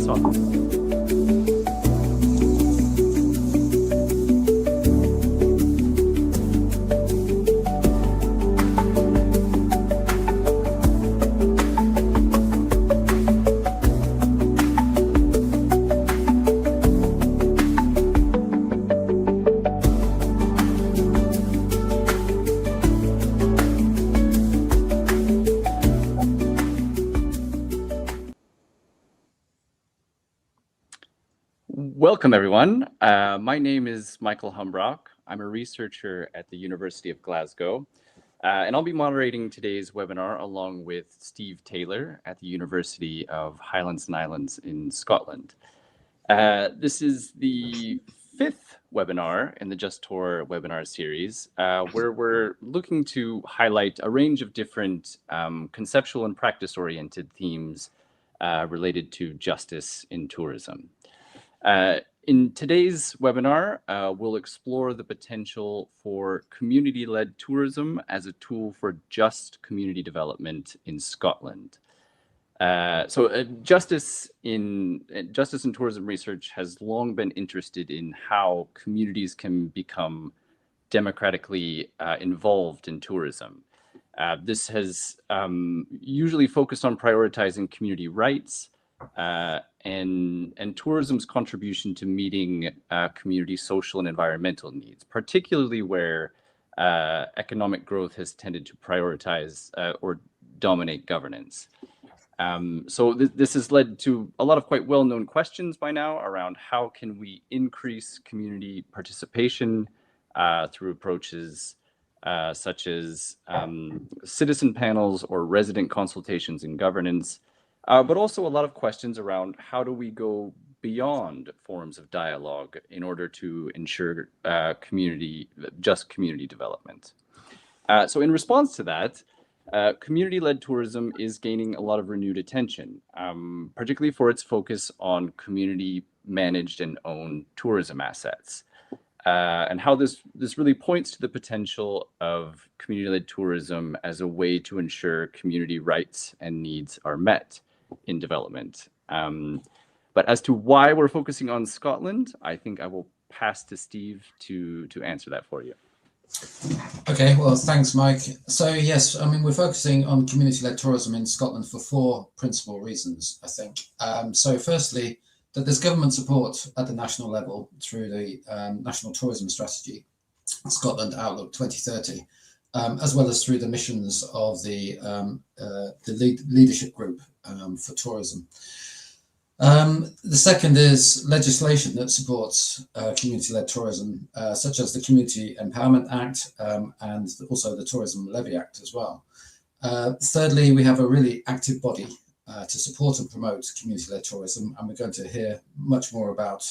us off. Welcome, everyone. My name is Michael Humbrock. I'm a researcher at the University of Glasgow, and I'll be moderating today's webinar along with Steve Taylor at the University of Highlands and Islands in Scotland. This is the fifth webinar in the Just Tour webinar series, where we're looking to highlight a range of different conceptual and practice-oriented themes related to justice in tourism. In today's webinar, we'll explore the potential for community-led tourism as a tool for just community development in Scotland. Justice in tourism research has long been interested in how communities can become democratically involved in tourism. This has usually focused on prioritizing community rights, and tourism's contribution to meeting community social and environmental needs, particularly where economic growth has tended to prioritize or dominate governance. This has led to a lot of quite well-known questions by now around how can we increase community participation through approaches such as citizen panels or resident consultations in governance. But also a lot of questions around how do we go beyond forms of dialogue in order to ensure just community development. So in response to that, community-led tourism is gaining a lot of renewed attention, particularly for its focus on community-managed and owned tourism assets, and how this really points to the potential of community-led tourism as a way to ensure community rights and needs are met in development. But as to why we're focusing on Scotland, I think I will pass to Steve to answer that for you. Okay, well, thanks, Mike. So yes, I mean, we're focusing on community-led tourism in Scotland for four principal reasons, I think. So firstly, that there's government support at the national level through the National Tourism Strategy, Scotland Outlook 2030, as well as through the missions of the leadership group for tourism. The second is legislation that supports community-led tourism, such as the Community Empowerment Act and also the Tourism Levy Act as well. Thirdly, we have a really active body to support and promote community-led tourism, and we're going to hear much more about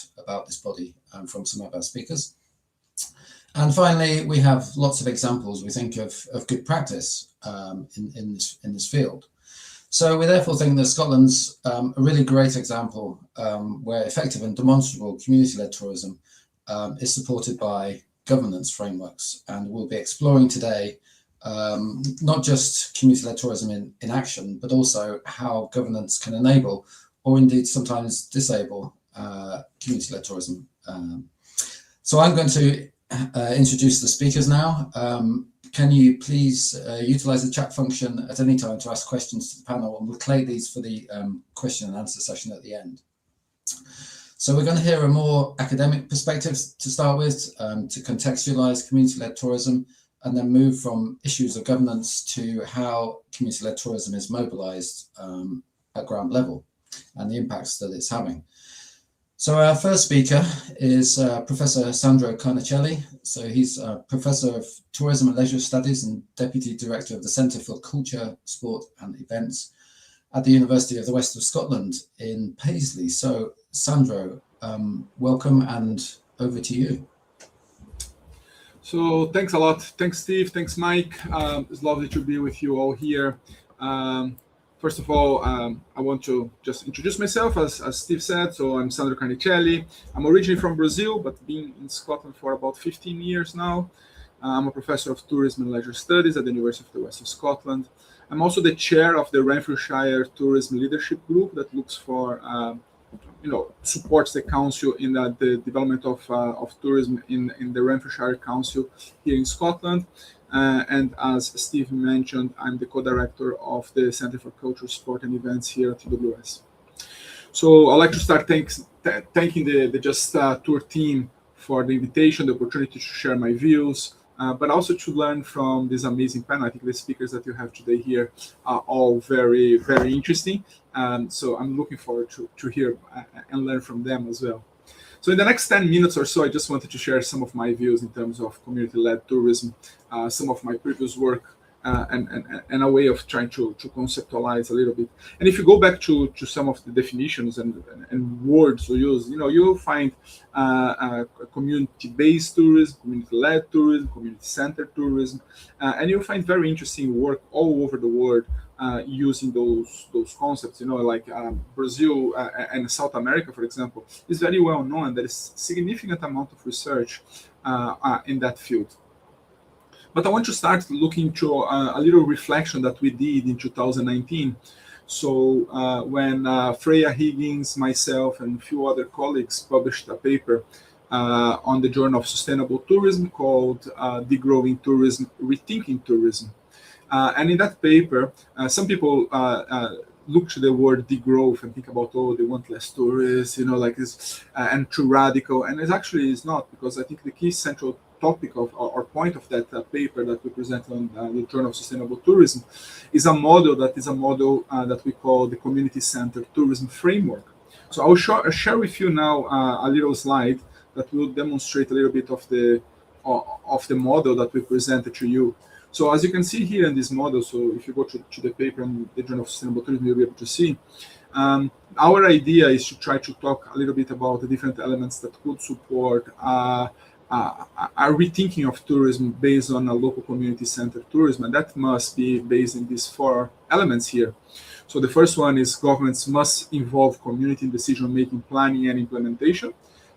this body from some of our speakers. And finally, we have lots of examples, we think, of good practice in this field. So we therefore think that Scotland's a really great example where effective and demonstrable community-led tourism is supported by governance frameworks. And we'll be exploring today not just community-led tourism in action, but also how governance can enable or indeed sometimes disable community-led tourism. So I'm going to introduce the speakers now. Can you please utilize the chat function at any time to ask questions to the panel, and we'll collate these for the question and answer session at the end. So we're going to hear a more academic perspective to start with, to contextualize community-led tourism, and then move from issues of governance to how community-led tourism is mobilized at ground level and the impacts that it's having. So our first speaker is Professor Sandro Carnicelli. So he's a Professor of Tourism and Leisure Studies and Deputy Director of the Centre for Culture, Sport and Events at the University of the West of Scotland in Paisley. So Sandro, welcome, and over to you. So thanks a lot. Thanks, Steve. Thanks, Mike. It's lovely to be with you all here. First of all, I want to just introduce myself, as Steve said. So I'm Sandro Carnicelli. I'm originally from Brazil, but been in Scotland for about 15 years now. I'm a professor of tourism and leisure studies at the University of the West of Scotland. I'm also the chair of the Renfrewshire Tourism Leadership Group that looks for supports the council in the development of tourism in the Renfrewshire Council here in Scotland. And as Steve mentioned, I'm the co-director of the Centre for Culture, Sport and Events here at TWS. So I'd like to start thanking the Just Tour team for the invitation, the opportunity to share my views, but also to learn from this amazing panel. I think the speakers that you have today here are all very, very interesting. So I'm looking forward to hear and learn from them as well. So in the next 10 minutes or so, I just wanted to share some of my views in terms of community-led tourism, some of my previous work, and a way of trying to conceptualize a little bit. And if you go back to some of the definitions and words we use, you'll find community-based tourism, community-led tourism, community-centered tourism, and you'll find very interesting work all over the world using those concepts. Like Brazil and South America, for example, is very well known. There is significant amount of research in that field. But I want to start looking to a little reflection that we did in 2019. So when Freya Higgins, myself, and a few other colleagues published a paper on the Journal of Sustainable Tourism called Degrowing Tourism, Rethinking Tourism. And in that paper, some people look to the word degrowth and think about, they want less tourists, like this, and too radical. And it actually is not, because I think the key central topic of or point of that paper that we present on the Journal of Sustainable Tourism is a model that we call the community-centered tourism framework. So I'll share with you now a little slide that will demonstrate a little bit of the model that we presented to you. So as you can see here in this model, so if you go to the paper and the Journal of Sustainable Tourism, you'll be able to see. Our idea is to try to talk a little bit about the different elements that could support a rethinking of tourism based on a local community-centered tourism, and that must be based in these 4 elements here. So the first one is governments must involve community in decision-making, planning, and implementation.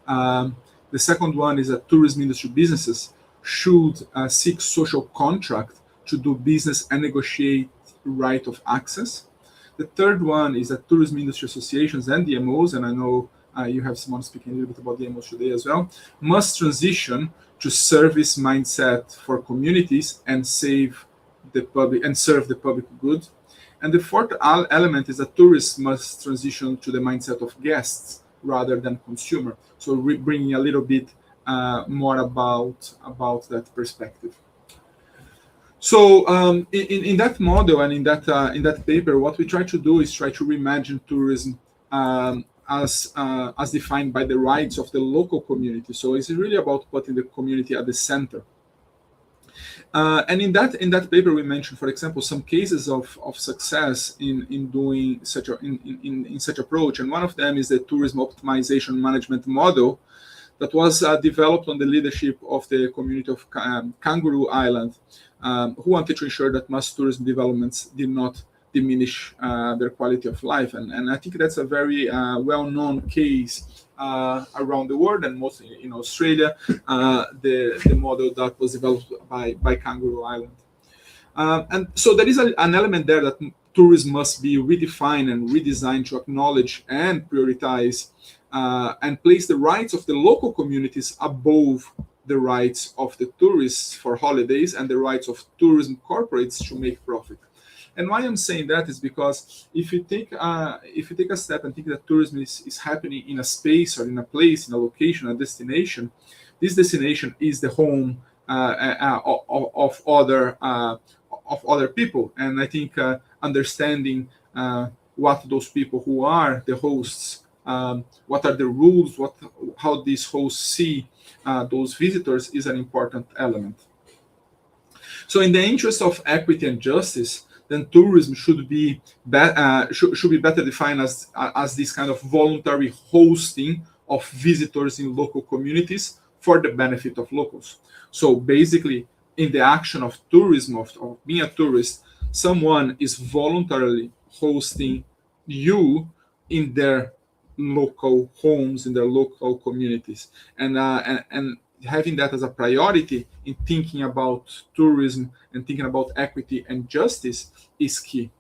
The second one is that tourism industry businesses should seek social contract to do business and negotiate right of access. The third one is that tourism industry associations and DMOs, and I know you have someone speaking a little bit about DMOs today as well, must transition to service mindset for communities and serve the public good. And the fourth element is that tourists must transition to the mindset of guests rather than consumer. So we're bringing a little bit more about that perspective. So in that model and in that paper, what we try to do is try to reimagine tourism as defined by the rights of the local community. So it's really about putting the community at the center. And in that paper, we mentioned, for example, some cases of success in doing such approach. And one of them is the tourism optimization management model that was developed on the leadership of the community of Kangaroo Island, who wanted to ensure that mass tourism developments did not diminish their quality of life. And I think that's a very well-known case around the world, and mostly in Australia, the model that was developed by Kangaroo Island. And so there is an element there that tourism must be redefined and redesigned to acknowledge and prioritize and place the rights of the local communities above the rights of the tourists for holidays and the rights of tourism corporates to make profit. And why I'm saying that is because if you take a step and think that tourism is happening in a space or in a place, in a location, a destination, this destination is the home of other people. And I think understanding what those people who are the hosts, what are the rules, how these hosts see those visitors is an important element. So in the interest of equity and justice, then tourism should be better defined as this kind of voluntary hosting of visitors in local communities for the benefit of locals. So basically, in the action of tourism, of being a tourist, someone is voluntarily hosting you in their local homes, in their local communities, and having that as a priority in thinking about tourism and thinking about equity and justice is key.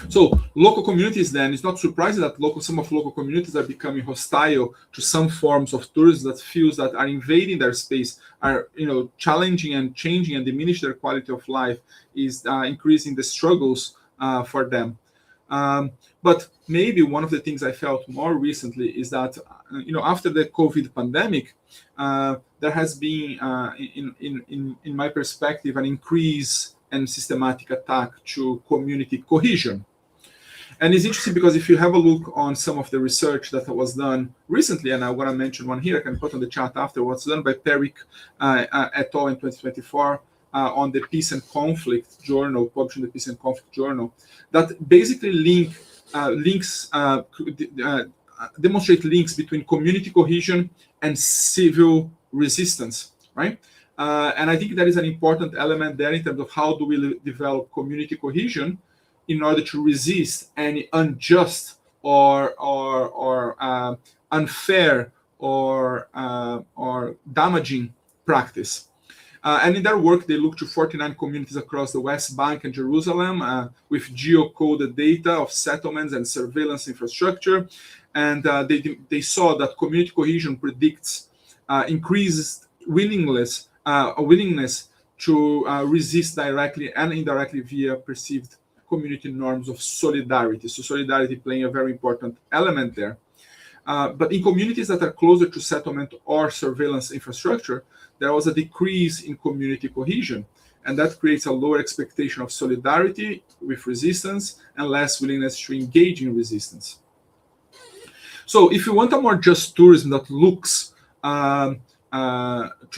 So local communities, then, it's not surprising that some of local communities are becoming hostile to some forms of tourism that feels that are invading their space, are challenging and changing and diminish their quality of life, is increasing the struggles for them. But maybe one of the things I felt more recently is that after the COVID pandemic, there has been, in my perspective, an increase and systematic attack to community cohesion. And it's interesting because if you have a look on some of the research that was done recently, and I'm going to mention one here, I can put on the chat after, what's done by Perick et al. In 2024 on the Peace and Conflict Journal, published in the Peace and Conflict Journal, that basically demonstrate links between community cohesion and civil resistance, right? And I think that is an important element there in terms of how do we develop community cohesion in order to resist any unjust or unfair or damaging practice. And in their work, they looked to 49 communities across the West Bank and Jerusalem with geocoded data of settlements and surveillance infrastructure. And they saw that community cohesion predicts increased willingness to resist directly and indirectly via perceived community norms of solidarity. So solidarity playing a very important element there. But in communities that are closer to settlement or surveillance infrastructure, there was a decrease in community cohesion. And that creates a lower expectation of solidarity with resistance and less willingness to engage in resistance. So if you want a more just tourism that looks to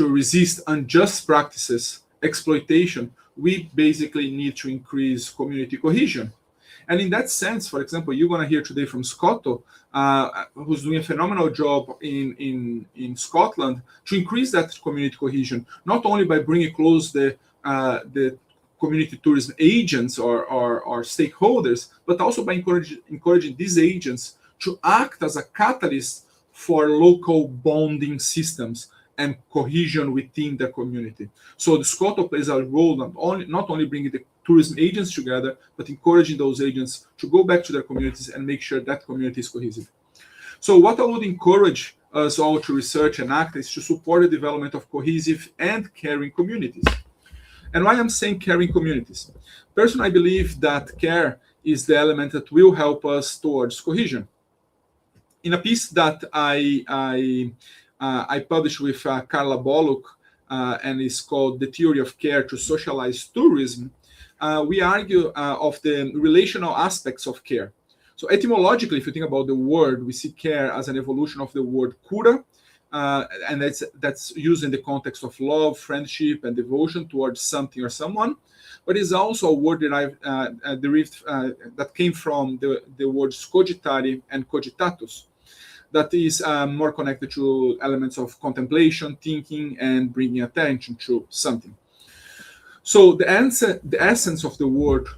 resist unjust practices, exploitation, we basically need to increase community cohesion. And in that sense, for example, you're going to hear today from Scotto, who's doing a phenomenal job in Scotland to increase that community cohesion, not only by bringing close the community tourism agents or stakeholders, but also by encouraging these agents to act as a catalyst for local bonding systems and cohesion within the community. So the Scotto plays a role not only bringing the tourism agents together, but encouraging those agents to go back to their communities and make sure that community is cohesive. So what I would encourage us all to research and act is to support the development of cohesive and caring communities. And why I'm saying caring communities? Personally, I believe that care is the element that will help us towards cohesion. In a piece that I published with Carla Bullock, and it's called The Theory of Care to Socialize Tourism, we argue of the relational aspects of care. So etymologically, if you think about the word, we see care as an evolution of the word cura, and that's used in the context of love, friendship, and devotion towards something or someone. But it's also a word derived that came from the words cogitare and cogitatus, that is more connected to elements of contemplation, thinking, and bringing attention to something. So the essence of the word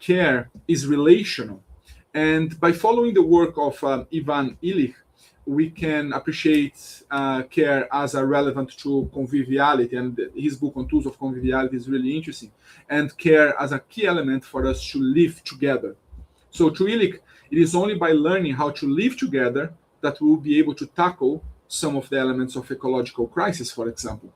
care is relational. And by following the work of Ivan Illich, we can appreciate care as a relevant to conviviality. And his book on tools of conviviality is really interesting. And care as a key element for us to live together. So to Illich, it is only by learning how to live together that we'll be able to tackle some of the elements of ecological crisis, for example.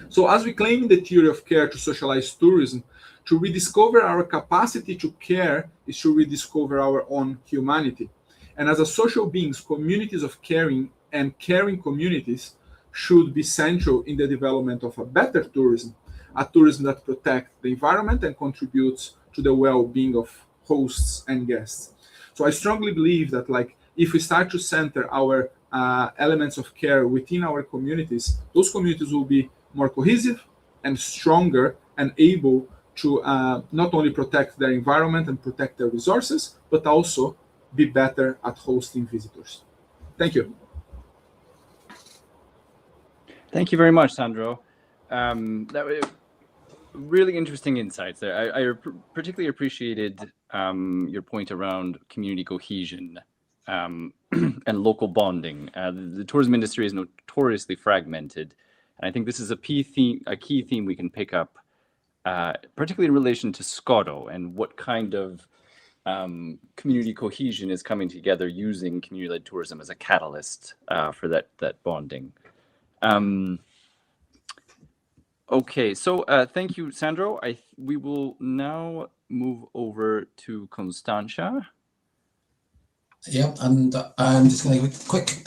So as we claim in the theory of care to socialize tourism, to rediscover our capacity to care is to rediscover our own humanity. And as a social beings, communities of caring and caring communities should be central in the development of a better tourism, a tourism that protects the environment and contributes to the well-being of hosts and guests. So I strongly believe that, if we start to center our elements of care within our communities, those communities will be more cohesive and stronger and able to not only protect their environment and protect their resources, but also be better at hosting visitors. Thank you. Thank you very much, Sandro. That was really interesting insights there. I particularly appreciated your point around community cohesion and local bonding. The tourism industry is notoriously fragmented, and I think this is a key theme we can pick up particularly in relation to SCOTO and what kind of community cohesion is coming together using community-led tourism as a catalyst for that bonding. Okay, so thank you, Sandro. We will now move over to Constantia. Yep, and I'm just going to give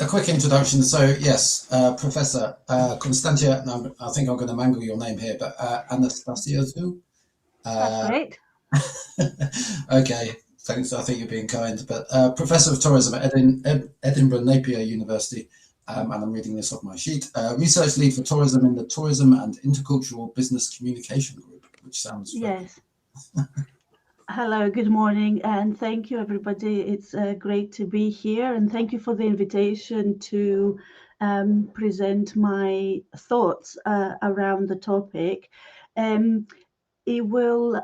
a quick introduction. So yes, Professor Constantia, I think I'm going to mangle your name here, but Anastasiou. That's great. Okay, thanks. I think you're being kind. But Professor of Tourism at Edinburgh Napier University, and I'm reading this off my sheet. Research lead for tourism in the Tourism and Intercultural Business Communication Group, which sounds yes. Hello, good morning, and thank you, everybody. It's great to be here, and thank you for the invitation to present my thoughts around the topic. It will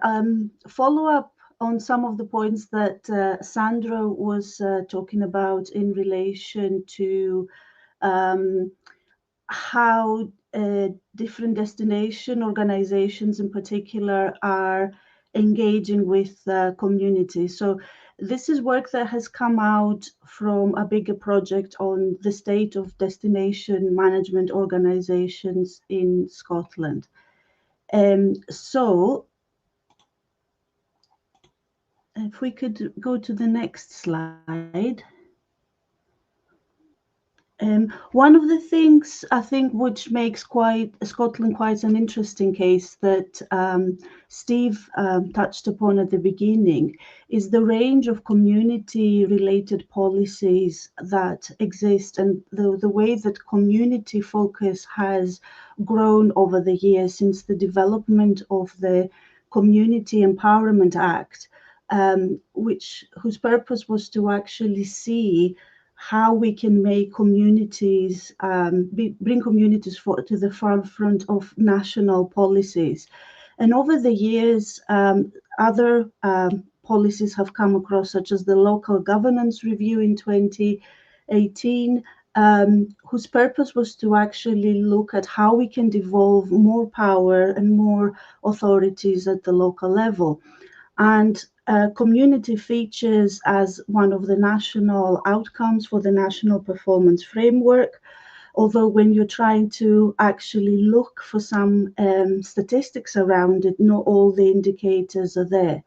follow up on some of the points that Sandro was talking about in relation to how different destination organizations in particular are engaging with community. So this is work that has come out from a bigger project on the state of destination management organizations in Scotland. So if we could go to the next slide. One of the things I think which makes Scotland quite an interesting case that Steve touched upon at the beginning is the range of community-related policies that exist and the way that community focus has grown over the years since the development of the Community Empowerment Act, whose purpose was to actually see how we can make communities, bring communities to the forefront of national policies. And over the years, other policies have come across, such as the Local Governance Review in 2018, whose purpose was to actually look at how we can devolve more power and more authorities at the local level. And community features as one of the national outcomes for the National Performance Framework, although when you're trying to actually look for some statistics around it, not all the indicators are there.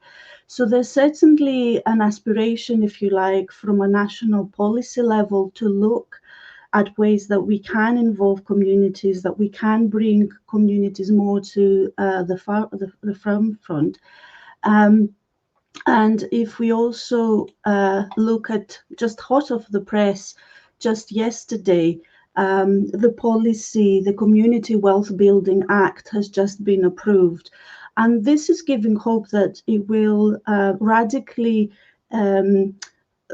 So there's certainly an aspiration, if you like, from a national policy level to look at ways that we can involve communities, that we can bring communities more to the front. And if we also look at just hot off the press, just yesterday, the policy, the Community Wealth Building Act has just been approved. And this is giving hope that it will radically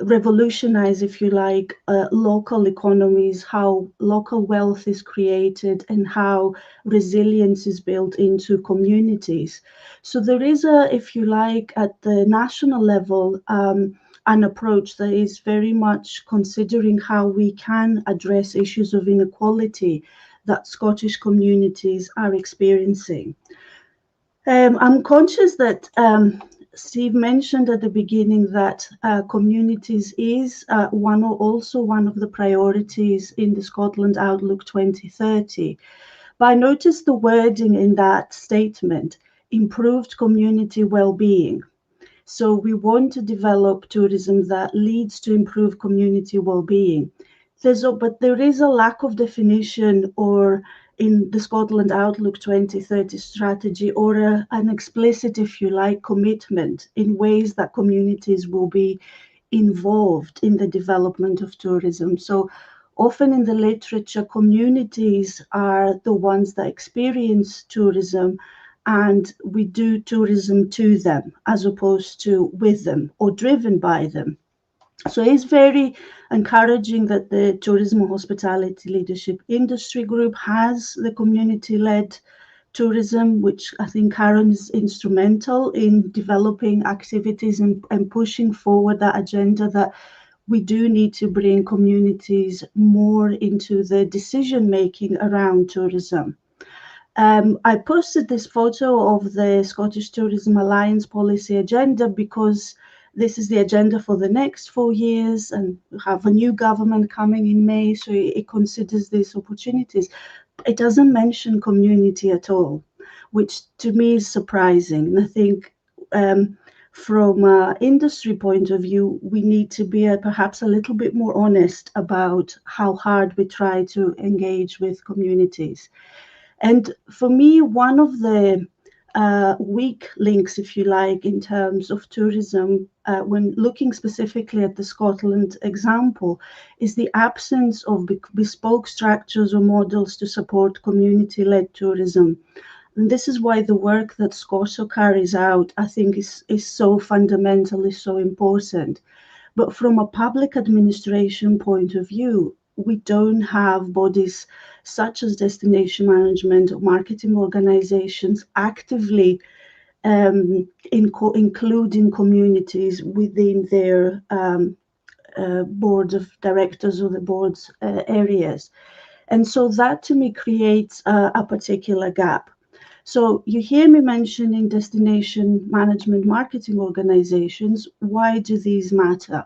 revolutionize, if you like, local economies, how local wealth is created and how resilience is built into communities. So there is if you like, at the national level, an approach that is very much considering how we can address issues of inequality that Scottish communities are experiencing. I'm conscious that Steve mentioned at the beginning that communities is also one of the priorities in the Scotland Outlook 2030. But I noticed the wording in that statement, improved community well-being. So we want to develop tourism that leads to improved community well-being. But there is a lack of definition or in the Scotland Outlook 2030 strategy or an explicit, if you like, commitment in ways that communities will be involved in the development of tourism. So often in the literature, communities are the ones that experience tourism and we do tourism to them as opposed to with them or driven by them. So it's very encouraging that the Tourism and Hospitality Leadership Industry Group has the community-led tourism, which I think Karen is instrumental in developing activities and pushing forward that agenda that we do need to bring communities more into the decision-making around tourism. I posted this photo of the Scottish Tourism Alliance policy agenda because this is the agenda for the next 4 years, and we have a new government coming in May, so it considers these opportunities. It doesn't mention community at all, which to me is surprising. And I think from an industry point of view, we need to be perhaps a little bit more honest about how hard we try to engage with communities. And for me, one of the weak links, if you like, in terms of tourism, when looking specifically at the Scotland example, is the absence of bespoke structures or models to support community-led tourism. And this is why the work that SCOTO carries out, I think, is so fundamentally so important. But from a public administration point of view, we don't have bodies such as destination management or marketing organizations actively including communities within their board of directors or the board's areas. And so that to me creates a particular gap. So you hear me mentioning destination management marketing organizations. Why do these matter?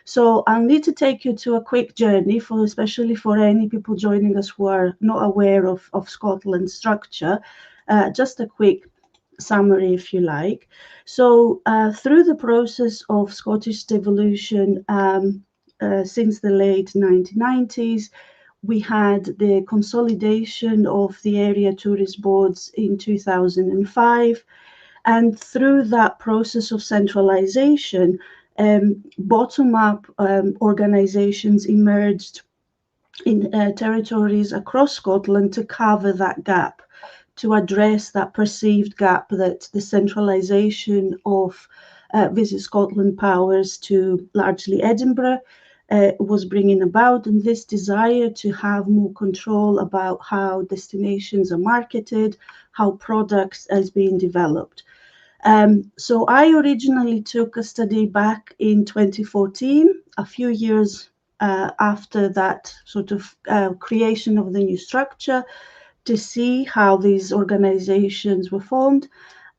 So I'll need to take you to a quick journey, especially for any people joining us who are not aware of Scotland's structure. Just a quick summary, if you like. So through the process of Scottish devolution since the late 1990s, we had the consolidation of the area tourist boards in 2005. And through that process of centralization, bottom-up organizations emerged in territories across Scotland to cover that gap, to address that perceived gap that the centralization of Visit Scotland powers to largely Edinburgh was bringing about, and this desire to have more control about how destinations are marketed, how products is being developed. So I originally took a study back in 2014, a few years after that sort of creation of the new structure, to see how these organizations were formed.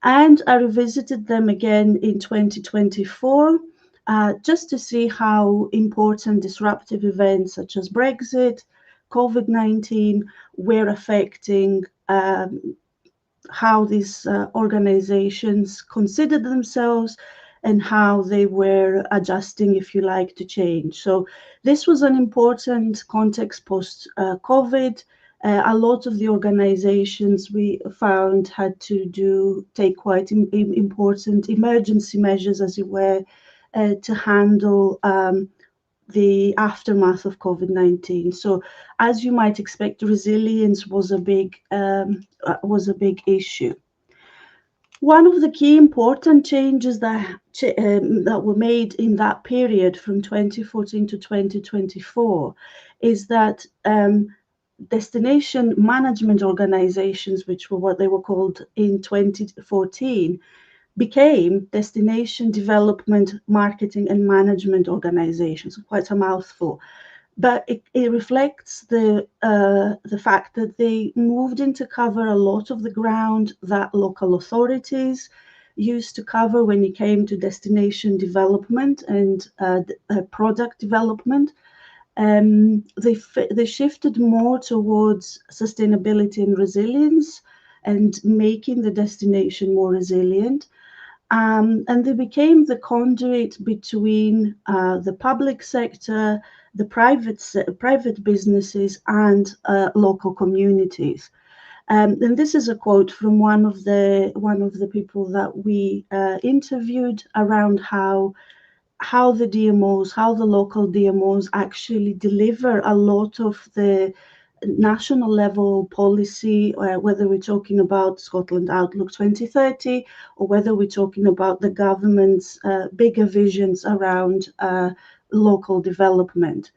And I revisited them again in 2024, just to see how important disruptive events such as Brexit, COVID-19 were affecting how these organizations considered themselves and how they were adjusting, if you like, to change. So this was an important context post-COVID. A lot of the organizations we found had to take quite important emergency measures, as it were, to handle the aftermath of COVID-19. So, as you might expect, resilience was a big issue. One of the key important changes that were made in that period from 2014 to 2024 is that destination management organizations, which were what they were called in 2014, became destination development, marketing and management organizations. Quite a mouthful, but it reflects the fact that they moved in to cover a lot of the ground that local authorities used to cover when it came to destination development and product development. They shifted more towards sustainability and resilience and making the destination more resilient. And they became the conduit between the public sector, the private businesses, and local communities. And this is a quote from one of the people that we interviewed around how the DMOs, how the local DMOs actually deliver a lot of the national level policy, whether we're talking about Scotland Outlook 2030 or whether we're talking about the government's bigger visions around local development.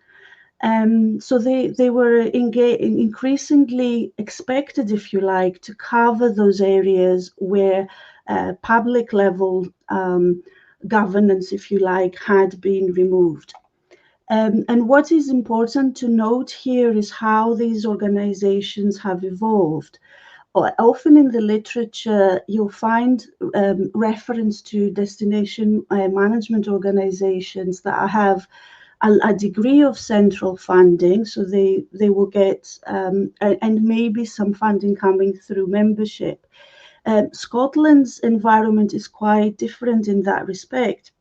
So they were increasingly expected, if you like, to cover those areas where public level governance, if you like, had been removed. And what is important to note here is how these organizations have evolved. often in the literature, you'll find reference to destination management organizations that have a degree of central funding, so they will get, and maybe some funding coming through membership. Scotland's environment is quite different in that respect,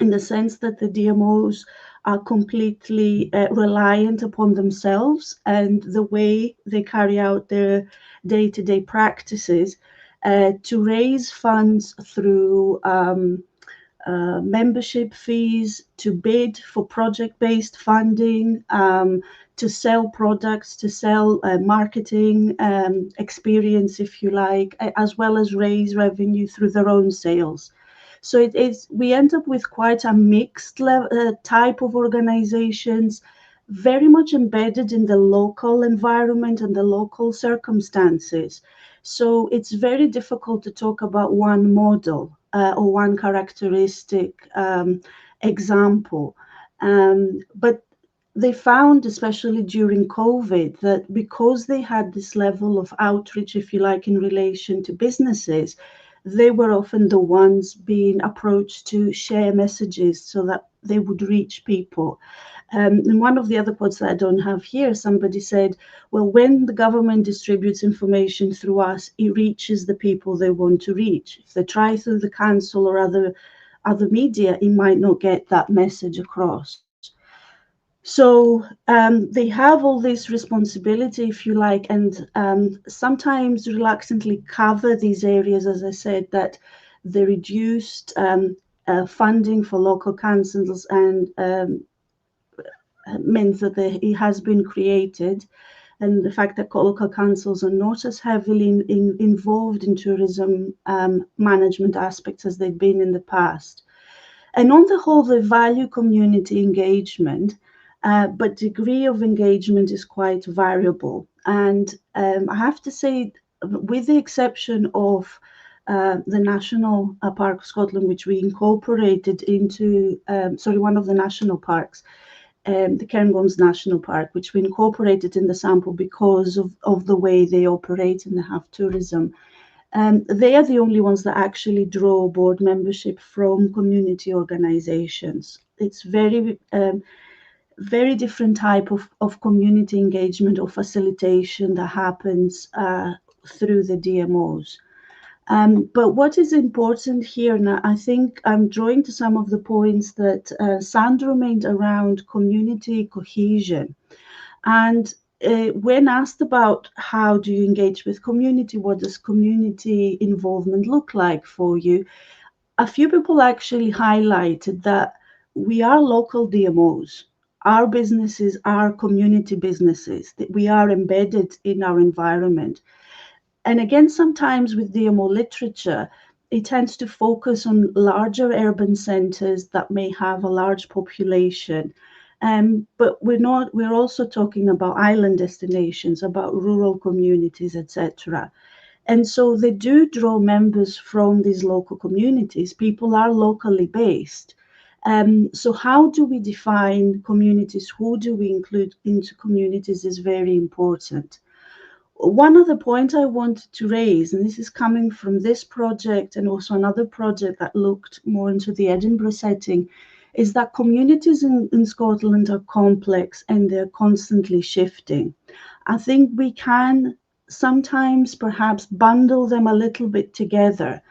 in the sense that the DMOs are completely reliant upon themselves and the way they carry out their day-to-day practices to raise funds through membership fees, to bid for project-based funding, to sell products, to sell marketing experience, if you like, as well as raise revenue through their own sales. So we end up with quite a mixed type of organizations, very much embedded in the local environment and the local circumstances. So it's very difficult to talk about one model or one characteristic example. But they found, especially during COVID, that because they had this level of outreach, if you like, in relation to businesses, they were often the ones being approached to share messages so that they would reach people. And one of the other quotes that I don't have here, somebody said, well, when the government distributes information through us, it reaches the people they want to reach. If they try through the council or other media, it might not get that message across. So they have all this responsibility, if you like, and sometimes reluctantly cover these areas, as I said, that the reduced funding for local councils and meant that it has been created, and the fact that local councils are not as heavily involved in tourism management aspects as they've been in the past. And on the whole, they value community engagement, but degree of engagement is quite variable. And I have to say, with the exception of the National Park of Scotland, which we incorporated into, one of the national parks, the Cairngorms National Park, which we incorporated in the sample because of the way they operate and they have tourism. They are the only ones that actually draw board membership from community organizations. It's very different type of community engagement or facilitation that happens through the DMOs. But what is important here, and I think I'm drawing to some of the points that Sandra made around community cohesion. And when asked about how do you engage with community, what does community involvement look like for you, a few people actually highlighted that we are local DMOs. Our businesses are community businesses, that we are embedded in our environment. And again, sometimes with DMO literature, it tends to focus on larger urban centers that may have a large population. But we're also talking about island destinations, about rural communities, etc. And so they do draw members from these local communities. People are locally based. So how do we define communities? Who do we include into communities is very important. One other point I wanted to raise, and this is coming from this project and also another project that looked more into the Edinburgh setting, is that communities in Scotland are complex and they're constantly shifting. I think we can sometimes perhaps bundle them a little bit together.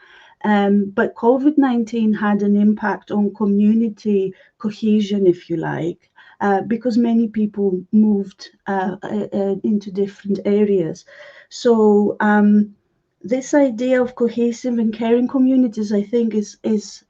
But COVID-19 had an impact on community cohesion, if you like, because many people moved into different areas. So this idea of cohesive and caring communities, I think, is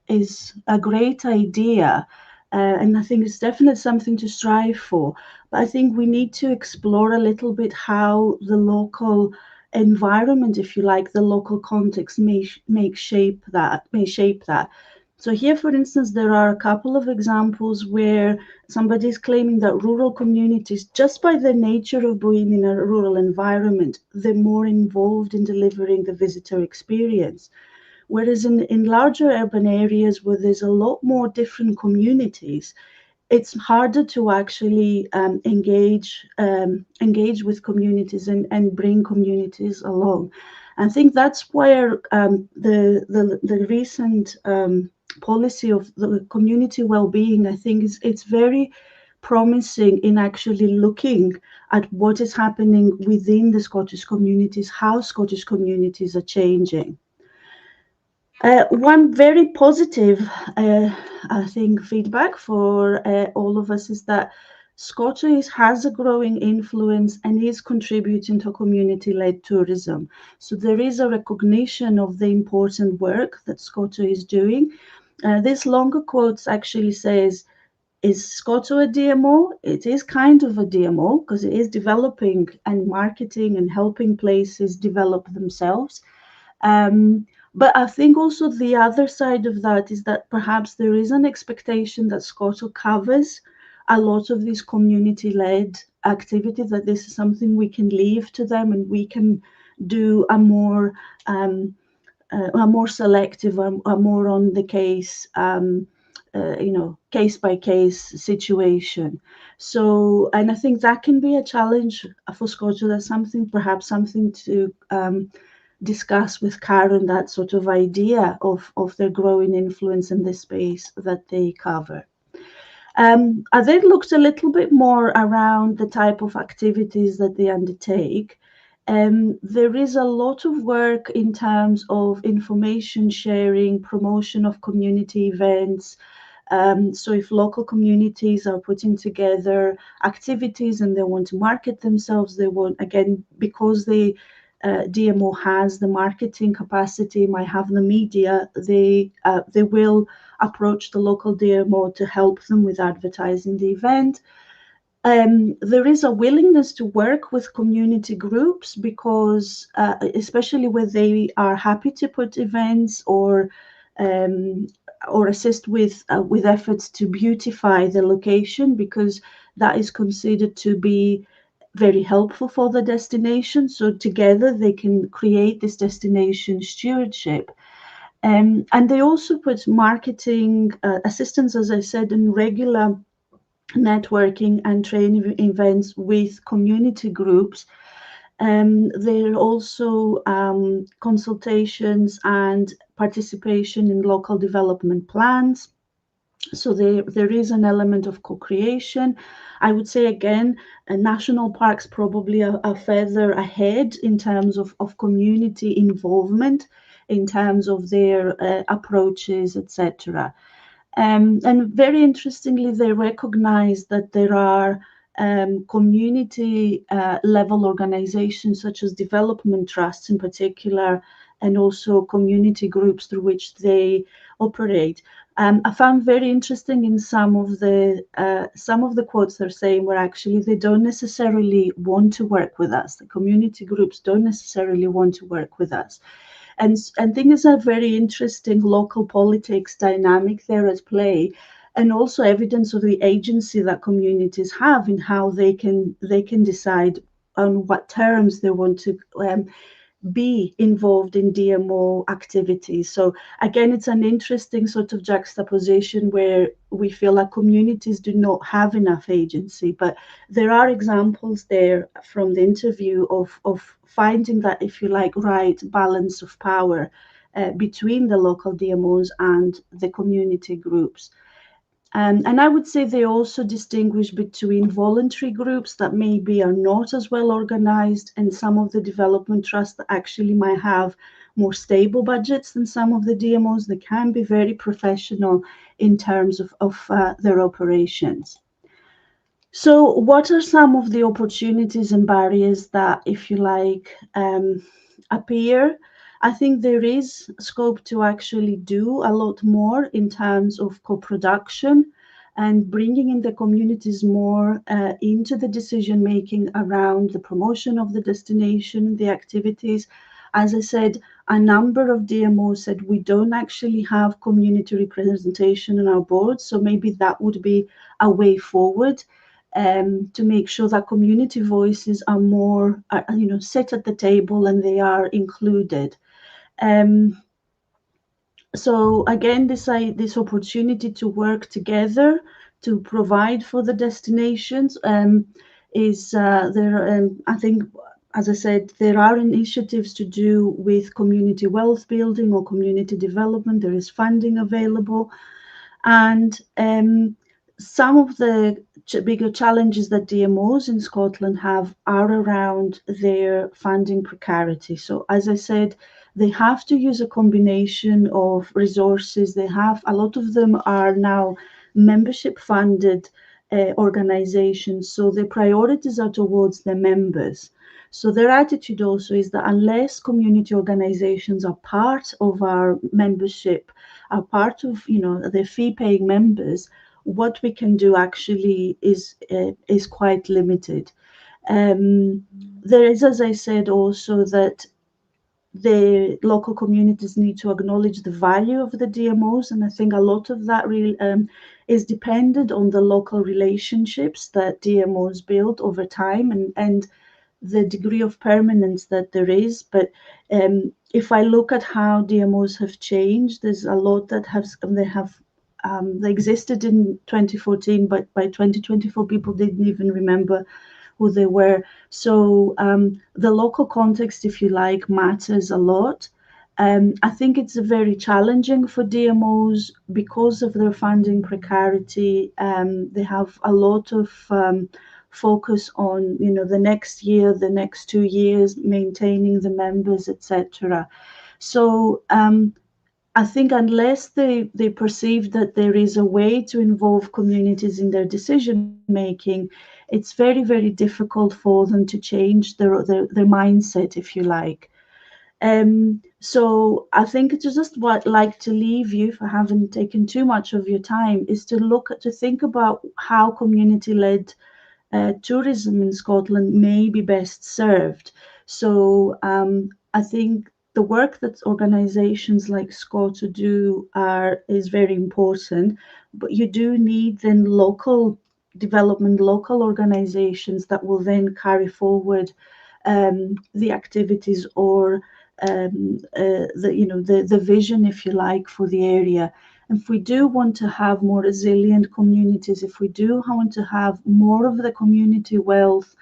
a great idea. And I think it's definitely something to strive for. But I think we need to explore a little bit how the local environment, if you like, the local context may shape that. So here, for instance, there are a couple of examples where somebody is claiming that rural communities, just by the nature of being in a rural environment, they're more involved in delivering the visitor experience. Whereas in larger urban areas where there's a lot more different communities, it's harder to actually engage with communities and bring communities along. I think that's where the recent policy of the community well-being, I think it's very promising in actually looking at what is happening within the Scottish communities, how Scottish communities are changing. One very positive, I think, feedback for all of us is that Scotland has a growing influence and is contributing to community-led tourism. So there is a recognition of the important work that Scotland is doing. This longer quote actually says, is Scotland a DMO? It is kind of a DMO because it is developing and marketing and helping places develop themselves. But I think also the other side of that is that perhaps there is an expectation that Scotland covers a lot of these community-led activities, that this is something we can leave to them and we can do a more selective, a more on the case, case by case situation. So, and I think that can be a challenge for Scotland. That's perhaps something to discuss with Karen, that sort of idea of their growing influence in the space that they cover. I then looked a little bit more around the type of activities that they undertake. There is a lot of work in terms of information sharing, promotion of community events. So if local communities are putting together activities and they want to market themselves, they want, again, because the DMO has the marketing capacity, might have the media, they will approach the local DMO to help them with advertising the event. There is a willingness to work with community groups because, especially where they are happy to put events or assist with efforts to beautify the location, because that is considered to be very helpful for the destination. So together they can create this destination stewardship. And they also put marketing assistance, as I said, in regular networking and training events with community groups. There are also consultations and participation in local development plans. So there is an element of co-creation. I would say, again, national parks probably are further ahead in terms of community involvement, in terms of their approaches, etc. And very interestingly, they recognize that there are community level organizations such as development trusts in particular, and also community groups through which they operate. I found very interesting in some of the quotes they're saying where actually they don't necessarily want to work with us. The community groups don't necessarily want to work with us. And things are very interesting local politics dynamic there at play, and also evidence of the agency that communities have in how they can decide on what terms they want to be involved in DMO activities. So again, it's an interesting sort of juxtaposition where we feel like communities do not have enough agency, but there are examples there from the interview of finding that, if you like, right balance of power between the local DMOs and the community groups. And I would say they also distinguish between voluntary groups that maybe are not as well organized, and some of the development trusts that actually might have more stable budgets than some of the DMOs. They can be very professional in terms of their operations. So what are some of the opportunities and barriers that, if you like, appear? I think there is scope to actually do a lot more in terms of co-production and bringing in the communities more into the decision making around the promotion of the destination, the activities. As I said, a number of DMOs said we don't actually have community representation in our board, so maybe that would be a way forward to make sure that community voices are more, sit at the table and they are included. So again, this opportunity to work together to provide for the destinations. Is there? I think, as I said, there are initiatives to do with community wealth building or community development. There is funding available, and some of the bigger challenges that DMOs in Scotland have are around their funding precarity. So, as I said, they have to use a combination of resources. They have, a lot of them are now membership funded organizations, so their priorities are towards their members. So their attitude also is that unless community organizations are part of our membership, are part of, you know, the fee-paying members, what we can do actually is quite limited. There is, as I said, also that the local communities need to acknowledge the value of the DMOs, and I think a lot of that really is dependent on the local relationships that DMOs build over time, and the degree of permanence that there is. But if I look at how DMOs have changed, there's a lot that they existed in 2014, but by 2024 people didn't even remember who they were. So the local context, if you like, matters a lot. I think it's very challenging for DMOs because of their funding precarity. They have a lot of focus on, you know, the next year, the next 2 years, maintaining the members, etc. So I think unless they perceive that there is a way to involve communities in their decision making, it's very, very difficult for them to change their mindset, if you like. So I think it's just what I'd like to leave you, if I haven't taken too much of your time, is to think about how community-led tourism in Scotland may be best served. So I think the work that organisations like SCOTA do is very important, but you do need then local development, local organisations that will then carry forward the activities or the vision, if you like, for the area. If we do want to have more resilient communities, if we do want to have more of the community wealth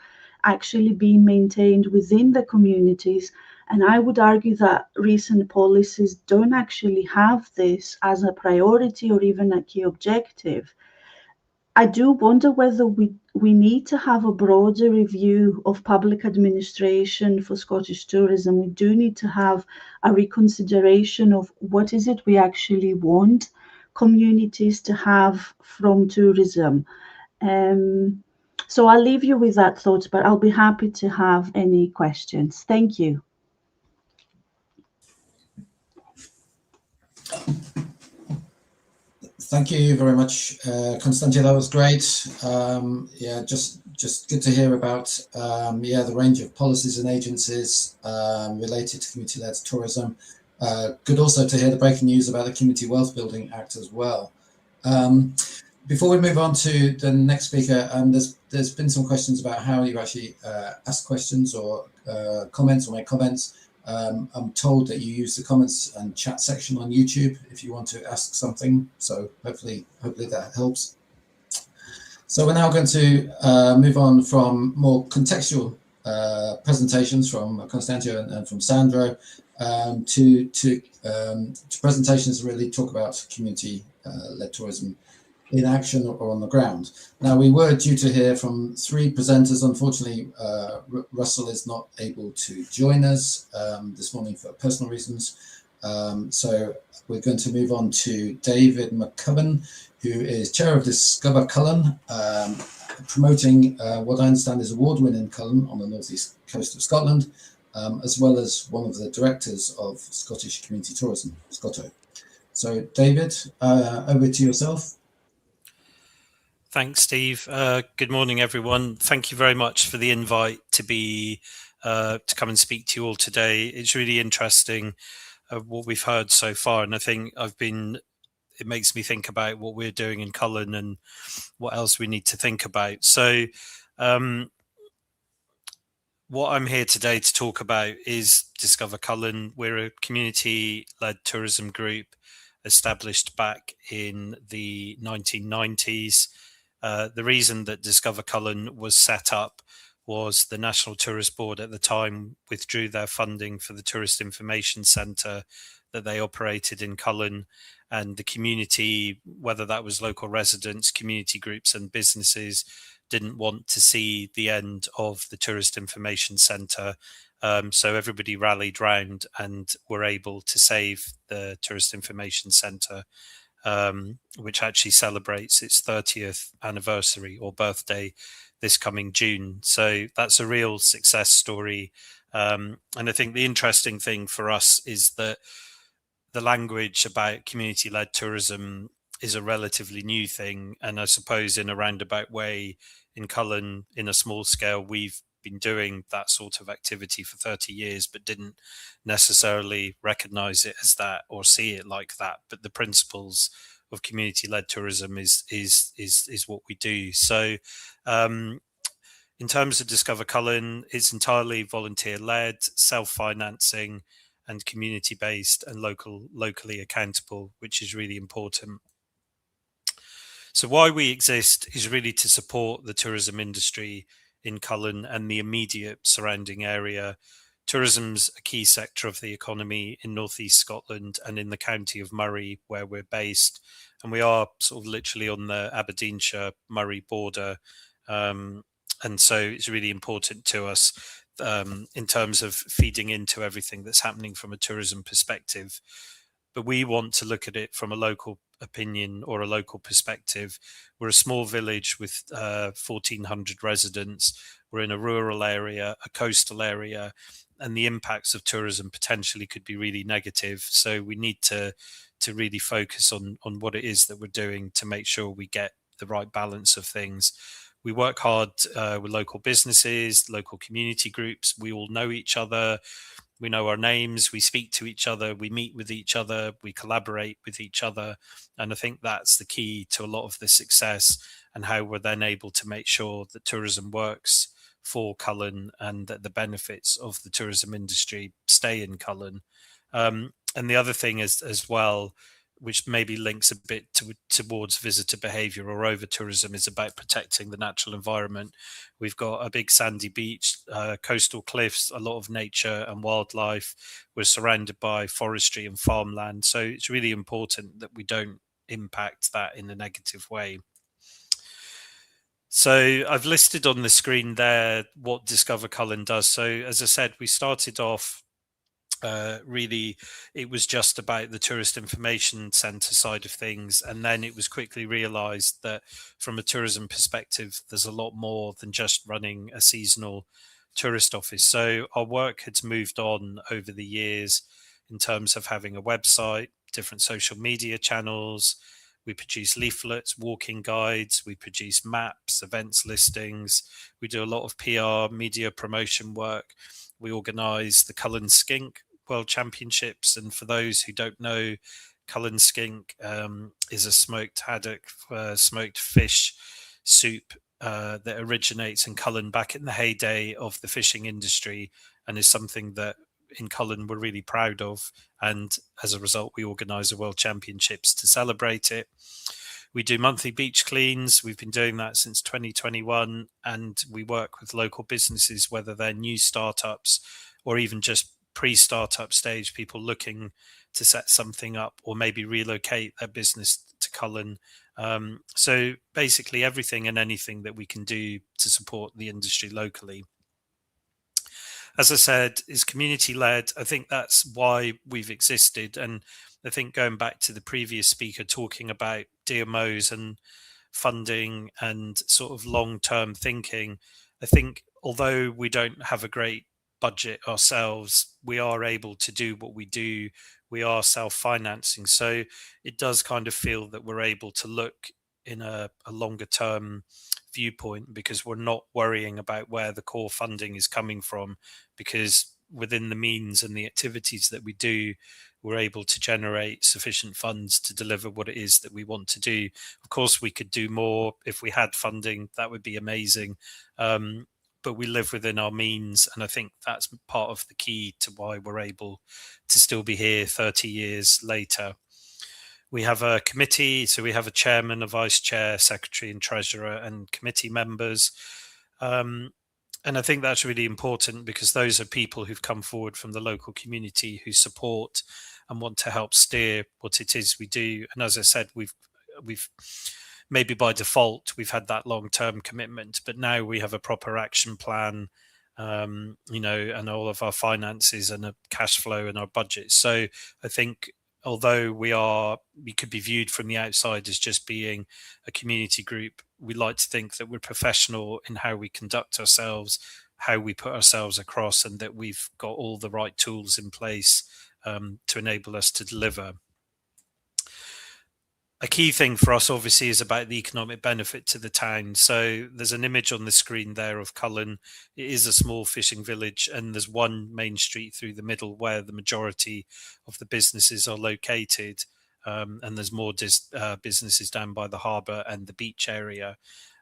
actually being maintained within the communities, and I would argue that recent policies don't actually have this as a priority or even a key objective, I do wonder whether we need to have a broader review of public administration for Scottish tourism. We do need to have a reconsideration of what is it we actually want communities to have from tourism. So I'll leave you with that thought, but I'll be happy to have any questions. Thank you. Thank you very much, Constantia. That was great. Yeah, just good to hear about the range of policies and agencies related to community-led tourism. Good also to hear the breaking news about the Community Wealth Building Act as well. Before we move on to the next speaker, there's been some questions about how you actually ask questions or comments or make comments. I'm told that you use the comments and chat section on YouTube if you want to ask something. So hopefully that helps. So we're now going to move on from more contextual presentations from Constantia and from Sandro to presentations that really talk about community-led tourism in action or on the ground. Now, we were due to hear from 3 presenters. Unfortunately, Russell is not able to join us this morning for personal reasons. So we're going to move on to David McCubbin, who is chair of Discover Cullen, promoting what I understand is award-winning Cullen on the northeast coast of Scotland, as well as one of the directors of Scottish Community Tourism, SCOTO. So David, over to yourself. Thanks, Steve. Good morning, everyone. Thank you very much for the invite to come and speak to you all today. It's really interesting what we've heard so far, and I think it makes me think about what we're doing in Cullen and what else we need to think about. So what I'm here today to talk about is Discover Cullen. We're a community-led tourism group established back in the 1990s. The reason that Discover Cullen was set up was the National Tourist Board at the time withdrew their funding for the Tourist Information Centre that they operated in Cullen, and the community, whether that was local residents, community groups and businesses, didn't want to see the end of the Tourist Information Centre. So everybody rallied round and were able to save the Tourist Information Centre, which actually celebrates its 30th anniversary or birthday this coming June. So that's a real success story. And I think the interesting thing for us is that the language about community-led tourism is a relatively new thing. And I suppose in a roundabout way, in Cullen, in a small scale, we've been doing that sort of activity for 30 years, but didn't necessarily recognize it as that or see it like that. But the principles of community-led tourism is what we do. So in terms of Discover Cullen, it's entirely volunteer-led, self-financing, and community-based and locally accountable, which is really important. So why we exist is really to support the tourism industry in Cullen and the immediate surrounding area. Tourism's a key sector of the economy in northeast Scotland and in the county of Moray, where we're based. And we are sort of literally on the Aberdeenshire-Moray border. And so it's really important to us in terms of feeding into everything that's happening from a tourism perspective. But we want to look at it from a local opinion or a local perspective. We're a small village with 1,400 residents. We're in a rural area, a coastal area, and the impacts of tourism potentially could be really negative. So we need to really focus on what it is that we're doing to make sure we get the right balance of things. We work hard with local businesses, local community groups. We all know each other. We know our names. We speak to each other. We meet with each other. We collaborate with each other. And I think that's the key to a lot of the success and how we're then able to make sure that tourism works for Cullen and that the benefits of the tourism industry stay in Cullen. And the other thing is as well, which maybe links a bit towards visitor behaviour or over tourism, is about protecting the natural environment. We've got a big sandy beach, coastal cliffs, a lot of nature and wildlife. We're surrounded by forestry and farmland. So it's really important that we don't impact that in a negative way. So I've listed on the screen there what Discover Cullen does. So as I said, we started off really, it was just about the tourist information centre side of things, and then it was quickly realised that from a tourism perspective there's a lot more than just running a seasonal tourist office. So our work has moved on over the years in terms of having a website, different social media channels. We produce leaflets, walking guides, we produce maps, events listings, we do a lot of PR, media promotion work. We organise the Cullen Skink World Championships, and for those who don't know, Cullen Skink is a smoked haddock, smoked fish soup that originates in Cullen back in the heyday of the fishing industry, and is something that in Cullen we're really proud of, and as a result we organise the World Championships to celebrate it. We do monthly beach cleans. We've been doing that since 2021, and we work with local businesses, whether they're new startups or even just pre-startup stage, people looking to set something up or maybe relocate their business to Cullen. So basically everything and anything that we can do to support the industry locally. As I said, is community led. I think that's why we've existed. And I think going back to the previous speaker talking about DMOs and funding and sort of long-term thinking, I think although we don't have a great budget ourselves, we are able to do what we do. We are self-financing. So it does kind of feel that we're able to look in a longer term viewpoint, because we're not worrying about where the core funding is coming from, because within the means and the activities that we do, we're able to generate sufficient funds to deliver what it is that we want to do. Of course, we could do more if we had funding. That would be amazing. But we live within our means, and I think that's part of the key to why we're able to still be here 30 years later. We have a committee, so we have a chairman, a vice chair, secretary and treasurer and committee members. And I think that's really important because those are people who've come forward from the local community who support and want to help steer what it is we do. And as I said, we've maybe by default we've had that long-term commitment, but now we have a proper action plan, and all of our finances and a cash flow and our budget. So I think although we could be viewed from the outside as just being a community group, we like to think that we're professional in how we conduct ourselves, how we put ourselves across, and that we've got all the right tools in place to enable us to deliver. A key thing for us, obviously, is about the economic benefit to the town. So there's an image on the screen there of Cullen. It is a small fishing village, and there's one main street through the middle where the majority of the businesses are located. And there's more businesses down by the harbour and the beach area.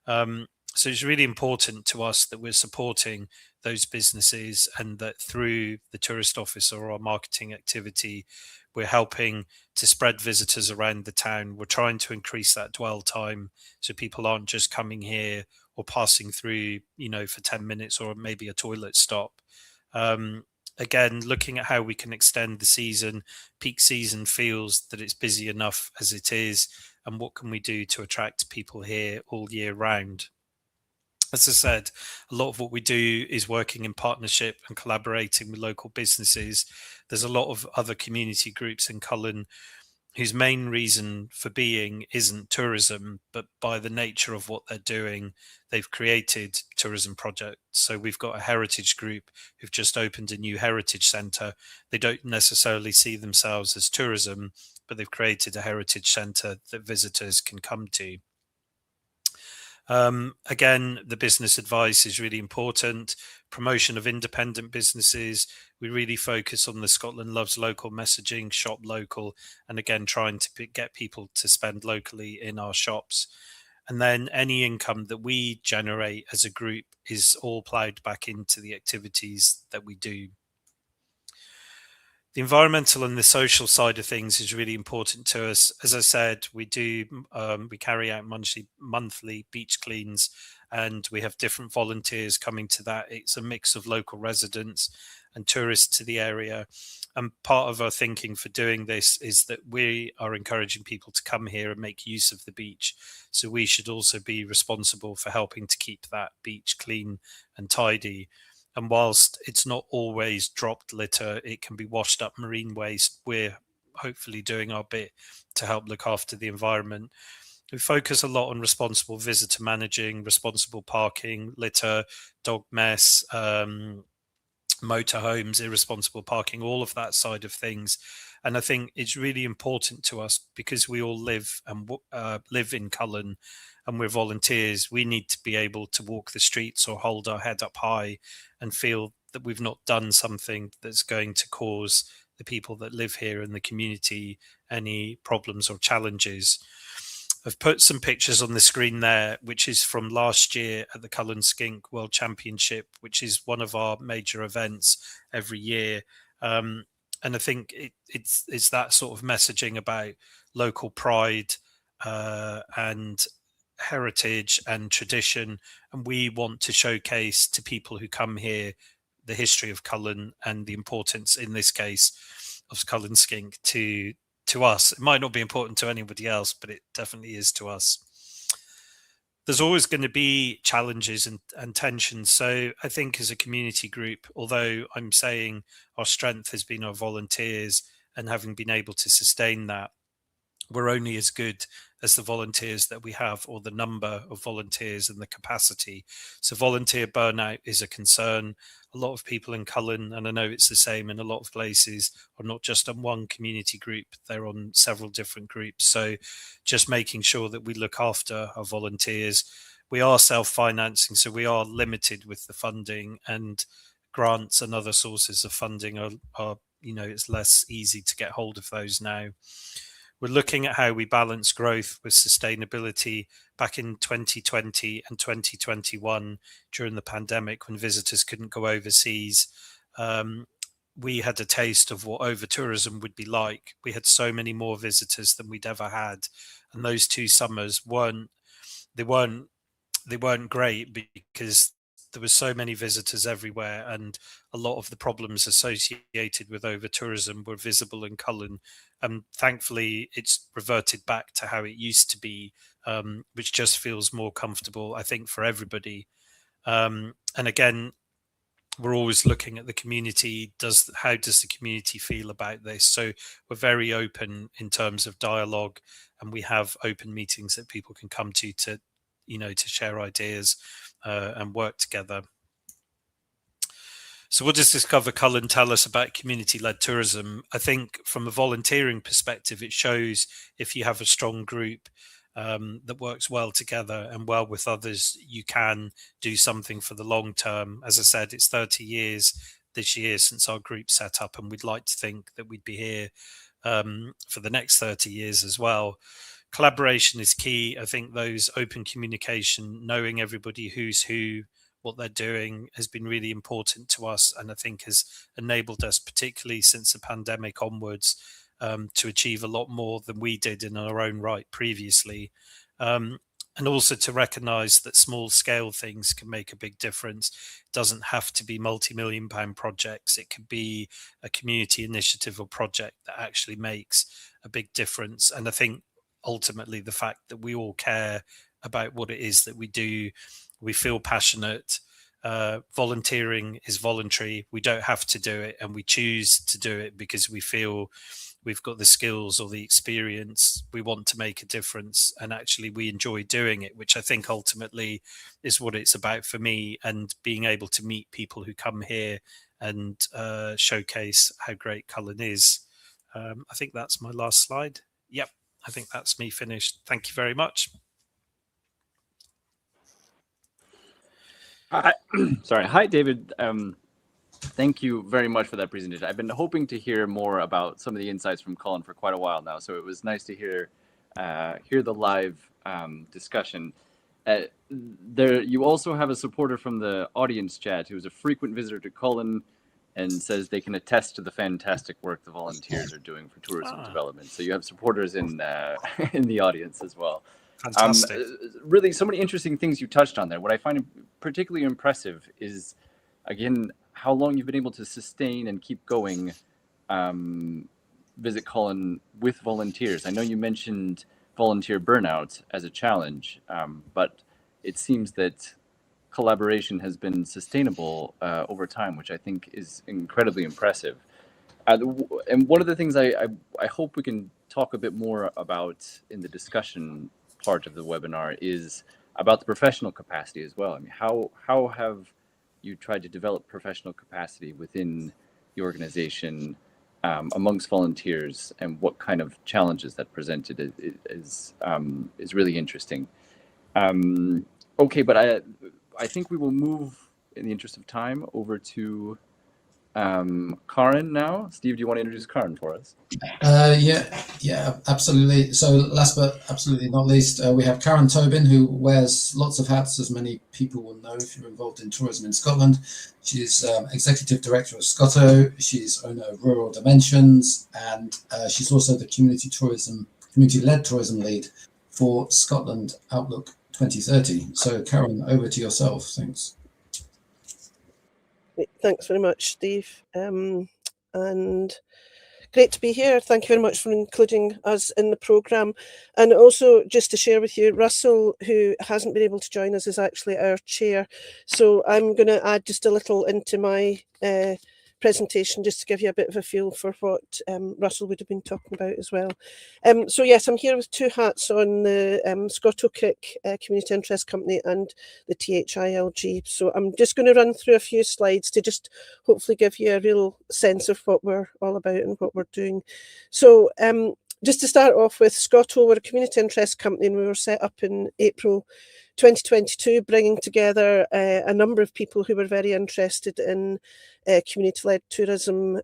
So it's really important to us that we're supporting those businesses, and that through the tourist office or our marketing activity, we're helping to spread visitors around the town. We're trying to increase that dwell time so people aren't just coming here or passing through, for 10 minutes or maybe a toilet stop. Again, looking at how we can extend the season. Peak season feels that it's busy enough as it is, and what can we do to attract people here all year round? As I said, a lot of what we do is working in partnership and collaborating with local businesses. There's a lot of other community groups in Cullen whose main reason for being isn't tourism, but by the nature of what they're doing, they've created tourism projects. So we've got a heritage group who've just opened a new heritage centre. They don't necessarily see themselves as tourism, but they've created a heritage centre that visitors can come to. Again, the business advice is really important. Promotion of independent businesses. We really focus on the Scotland Loves Local messaging, shop local, and again, trying to get people to spend locally in our shops. And then any income that we generate as a group is all ploughed back into the activities that we do. The environmental and the social side of things is really important to us. As I said, we carry out monthly beach cleans, and we have different volunteers coming to that. It's a mix of local residents and tourists to the area. And part of our thinking for doing this is that we are encouraging people to come here and make use of the beach. So we should also be responsible for helping to keep that beach clean and tidy. And whilst it's not always dropped litter, it can be washed up marine waste. We're hopefully doing our bit to help look after the environment. We focus a lot on responsible visitor managing, responsible parking, litter, dog mess, motorhomes, irresponsible parking, all of that side of things. And I think it's really important to us because we all live in Cullen and we're volunteers. We need to be able to walk the streets or hold our head up high and feel that we've not done something that's going to cause the people that live here in the community any problems or challenges. I've put some pictures on the screen there, which is from last year at the Cullen Skink World Championship, which is one of our major events every year. And I think it's that sort of messaging about local pride and heritage and tradition. And we want to showcase to people who come here the history of Cullen and the importance, in this case, of Cullen Skink to us. It might not be important to anybody else, but it definitely is to us. There's always going to be challenges and tensions. So I think as a community group, although I'm saying our strength has been our volunteers and having been able to sustain that, we're only as good as the volunteers that we have, or the number of volunteers and the capacity. So volunteer burnout is a concern. A lot of people in Cullen, and I know it's the same in a lot of places, are not just on one community group, they're on several different groups. So just making sure that we look after our volunteers. We are self-financing, so we are limited with the funding, and grants and other sources of funding are it's less easy to get hold of those now. We're looking at how we balance growth with sustainability. Back in 2020 and 2021, during the pandemic, when visitors couldn't go overseas, we had a taste of what over-tourism would be like. We had so many more visitors than we'd ever had, and those 2 summers weren't great because there were so many visitors everywhere, and a lot of the problems associated with over-tourism were visible in Cullen. And thankfully, it's reverted back to how it used to be, which just feels more comfortable, I think, for everybody. And again, we're always looking at the community. How does the community feel about this? So we're very open in terms of dialogue, and we have open meetings that people can come to share ideas and work together. So what does Discover Cullen tell us about community-led tourism? I think from a volunteering perspective, it shows if you have a strong group that works well together and well with others, you can do something for the long term. As I said, it's 30 years this year since our group set up, and we'd like to think that we'd be here for the next 30 years as well. Collaboration is key. I think those open communication, knowing everybody who's who, what they're doing, has been really important to us, and I think has enabled us, particularly since the pandemic onwards, to achieve a lot more than we did in our own right previously. And also to recognise that small scale things can make a big difference. It doesn't have to be multi-million pound projects. It could be a community initiative or project that actually makes a big difference. And I think ultimately the fact that we all care about what it is that we do, we feel passionate. Volunteering is voluntary. We don't have to do it, and we choose to do it because we feel we've got the skills or the experience. We want to make a difference, and actually we enjoy doing it, which I think ultimately is what it's about for me, and being able to meet people who come here and showcase how great Cullen is. I think that's my last slide. Yep, I think that's me finished. Thank you very much. Sorry. Hi, David. Thank you very much for that presentation. I've been hoping to hear more about some of the insights from Cullen for quite a while now, so it was nice to hear the live discussion. You also have a supporter from the audience chat who's a frequent visitor to Cullen and says they can attest to the fantastic work the volunteers are doing for tourism development. So you have supporters in the audience as well. Fantastic. Really, so many interesting things you touched on there. What I find particularly impressive is, again, how long you've been able to sustain and keep going Visit Cullen with volunteers. I know you mentioned volunteer burnout as a challenge, but it seems that collaboration has been sustainable over time, which I think is incredibly impressive. And one of the things I hope we can talk a bit more about in the discussion part of the webinar is about the professional capacity as well. I mean, how have you tried to develop professional capacity within the organization amongst volunteers, and what kind of challenges that presented is really interesting. Okay, but I think we will move, in the interest of time, over to Karen now. Steve, do you want to introduce Karen for us? Yeah, absolutely. So last but absolutely not least, we have Karen Tobin, who wears lots of hats, as many people will know if you're involved in tourism in Scotland. She's Executive Director of Scotto. She's owner of Rural Dimensions, and she's also the community-led tourism lead for Scotland Outlook 2030. So Karen, over to yourself. Thanks. Thanks very much, Steve. And great to be here. Thank you very much for including us in the programme. And also, just to share with you, Russell, who hasn't been able to join us, is actually our chair. So I'm going to add just a little into my presentation, just to give you a bit of a feel for what Russell would have been talking about as well. So yes, I'm here with two hats on the Scotto-Crick Community Interest Company and the THILG. So I'm just going to run through a few slides to just hopefully give you a real sense of what we're all about and what we're doing. So just to start off with, Scotto, we're a community interest company, and we were set up in April 2022, bringing together a number of people who were very interested in community-led tourism,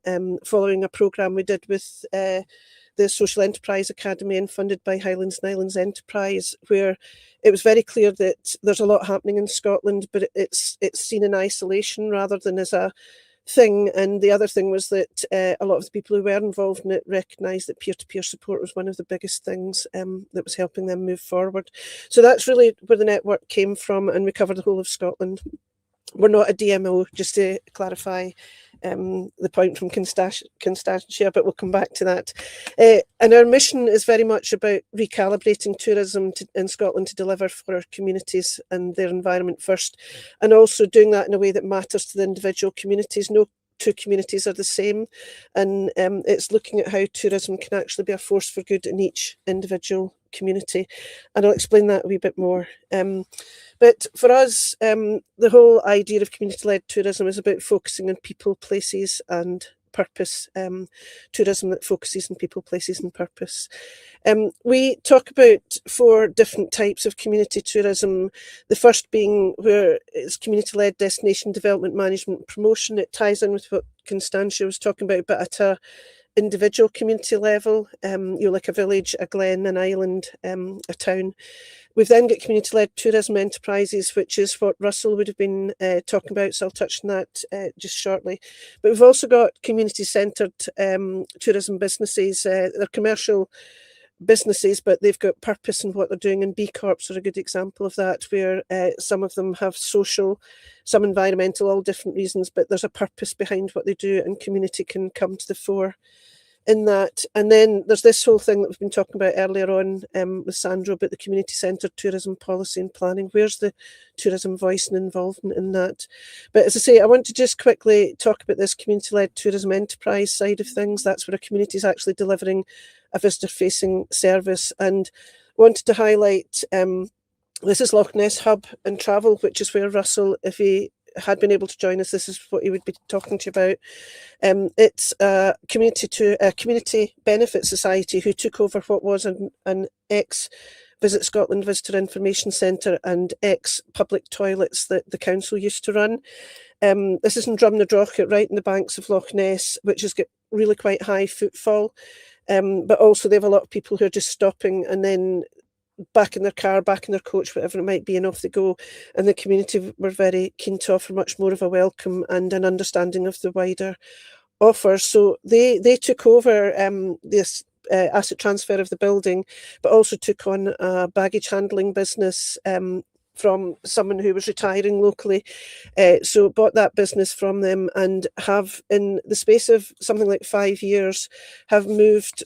following a programme we did with the Social Enterprise Academy and funded by Highlands and Islands Enterprise, where it was very clear that there's a lot happening in Scotland, but it's seen in isolation rather than as a thing. And the other thing was that a lot of the people who were involved in it recognised that peer-to-peer support was one of the biggest things that was helping them move forward. So that's really where the network came from, and we cover the whole of Scotland. We're not a DMO, just to clarify the point from Constantia, but we'll come back to that. And our mission is very much about recalibrating tourism in Scotland to deliver for our communities and their environment first, and also doing that in a way that matters to the individual communities. No two communities are the same, and it's looking at how tourism can actually be a force for good in each individual community, and I'll explain that a wee bit more. But for us, the whole idea of community-led tourism is about focusing on people, places and purpose, tourism that focuses on people, places and purpose. We talk about 4 different types of community tourism, the first being where it's community-led destination development, management and promotion. It ties in with what Constantia was talking about, but at a individual community level, like a village, a glen, an island, a town. We've then got community-led tourism enterprises, which is what Russell would have been talking about, so I'll touch on that just shortly. But we've also got community-centred tourism businesses. They're commercial businesses, but they've got purpose in what they're doing, and B Corps are a good example of that, where some of them have social, some environmental, all different reasons, but there's a purpose behind what they do, and community can come to the fore in that. And then there's this whole thing that we've been talking about earlier on with Sandro about the community-centred tourism policy and planning. Where's the tourism voice and involvement in that? But as I say, I want to just quickly talk about this community-led tourism enterprise side of things. That's where a community is actually delivering a visitor-facing service. And wanted to highlight, this is Loch Ness Hub and Travel, which is where Russell, if he had been able to join us, this is what he would be talking to you about. It's a community benefit society who took over what was an ex-Visit Scotland Visitor Information Centre and ex-public toilets that the council used to run. This is in Drumnadrochit, right in the banks of Loch Ness, which has got really quite high footfall. But also they have a lot of people who are just stopping and then back in their car, back in their coach, whatever it might be, and off they go. And the community were very keen to offer much more of a welcome and an understanding of the wider offer. So they took over this asset transfer of the building, but also took on a baggage handling business from someone who was retiring locally. So bought that business from them, and have, in the space of something like 5 years, have moved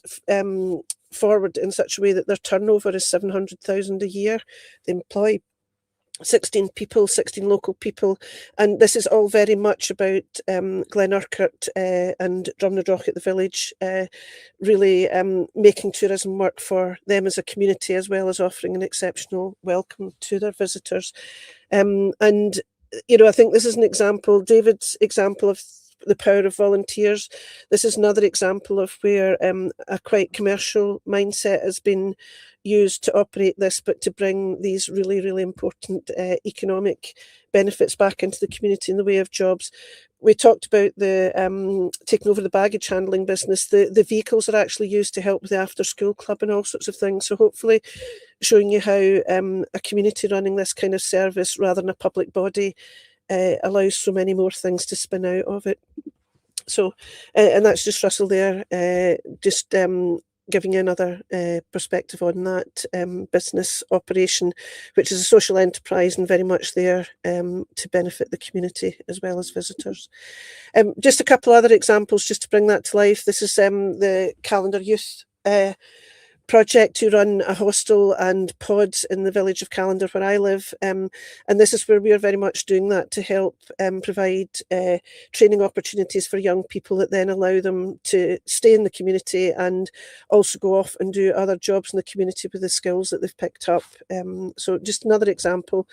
forward in such a way that their turnover is 700,000 a year. They employ 16 people, 16 local people, and this is all very much about Glen Urquhart and Drumnadrochit, the village, really making tourism work for them as a community, as well as offering an exceptional welcome to their visitors. And I think this is an example, David's example of the power of volunteers. This is another example of where a quite commercial mindset has been used to operate this, but to bring these really, really important economic benefits back into the community in the way of jobs. We talked about the taking over the baggage handling business. The vehicles are actually used to help with the after school club and all sorts of things. So hopefully showing you how a community running this kind of service rather than a public body allows so many more things to spin out of it. So, and that's just Russell there, just giving you another perspective on that business operation, which is a social enterprise and very much there to benefit the community as well as visitors. Just a couple other examples just to bring that to life. This is the Calendar Youth project to run a hostel and pods in the village of Calendar where I live, and this is where we are very much doing that to help provide training opportunities for young people that then allow them to stay in the community and also go off and do other jobs in the community with the skills that they've picked up. So just another example.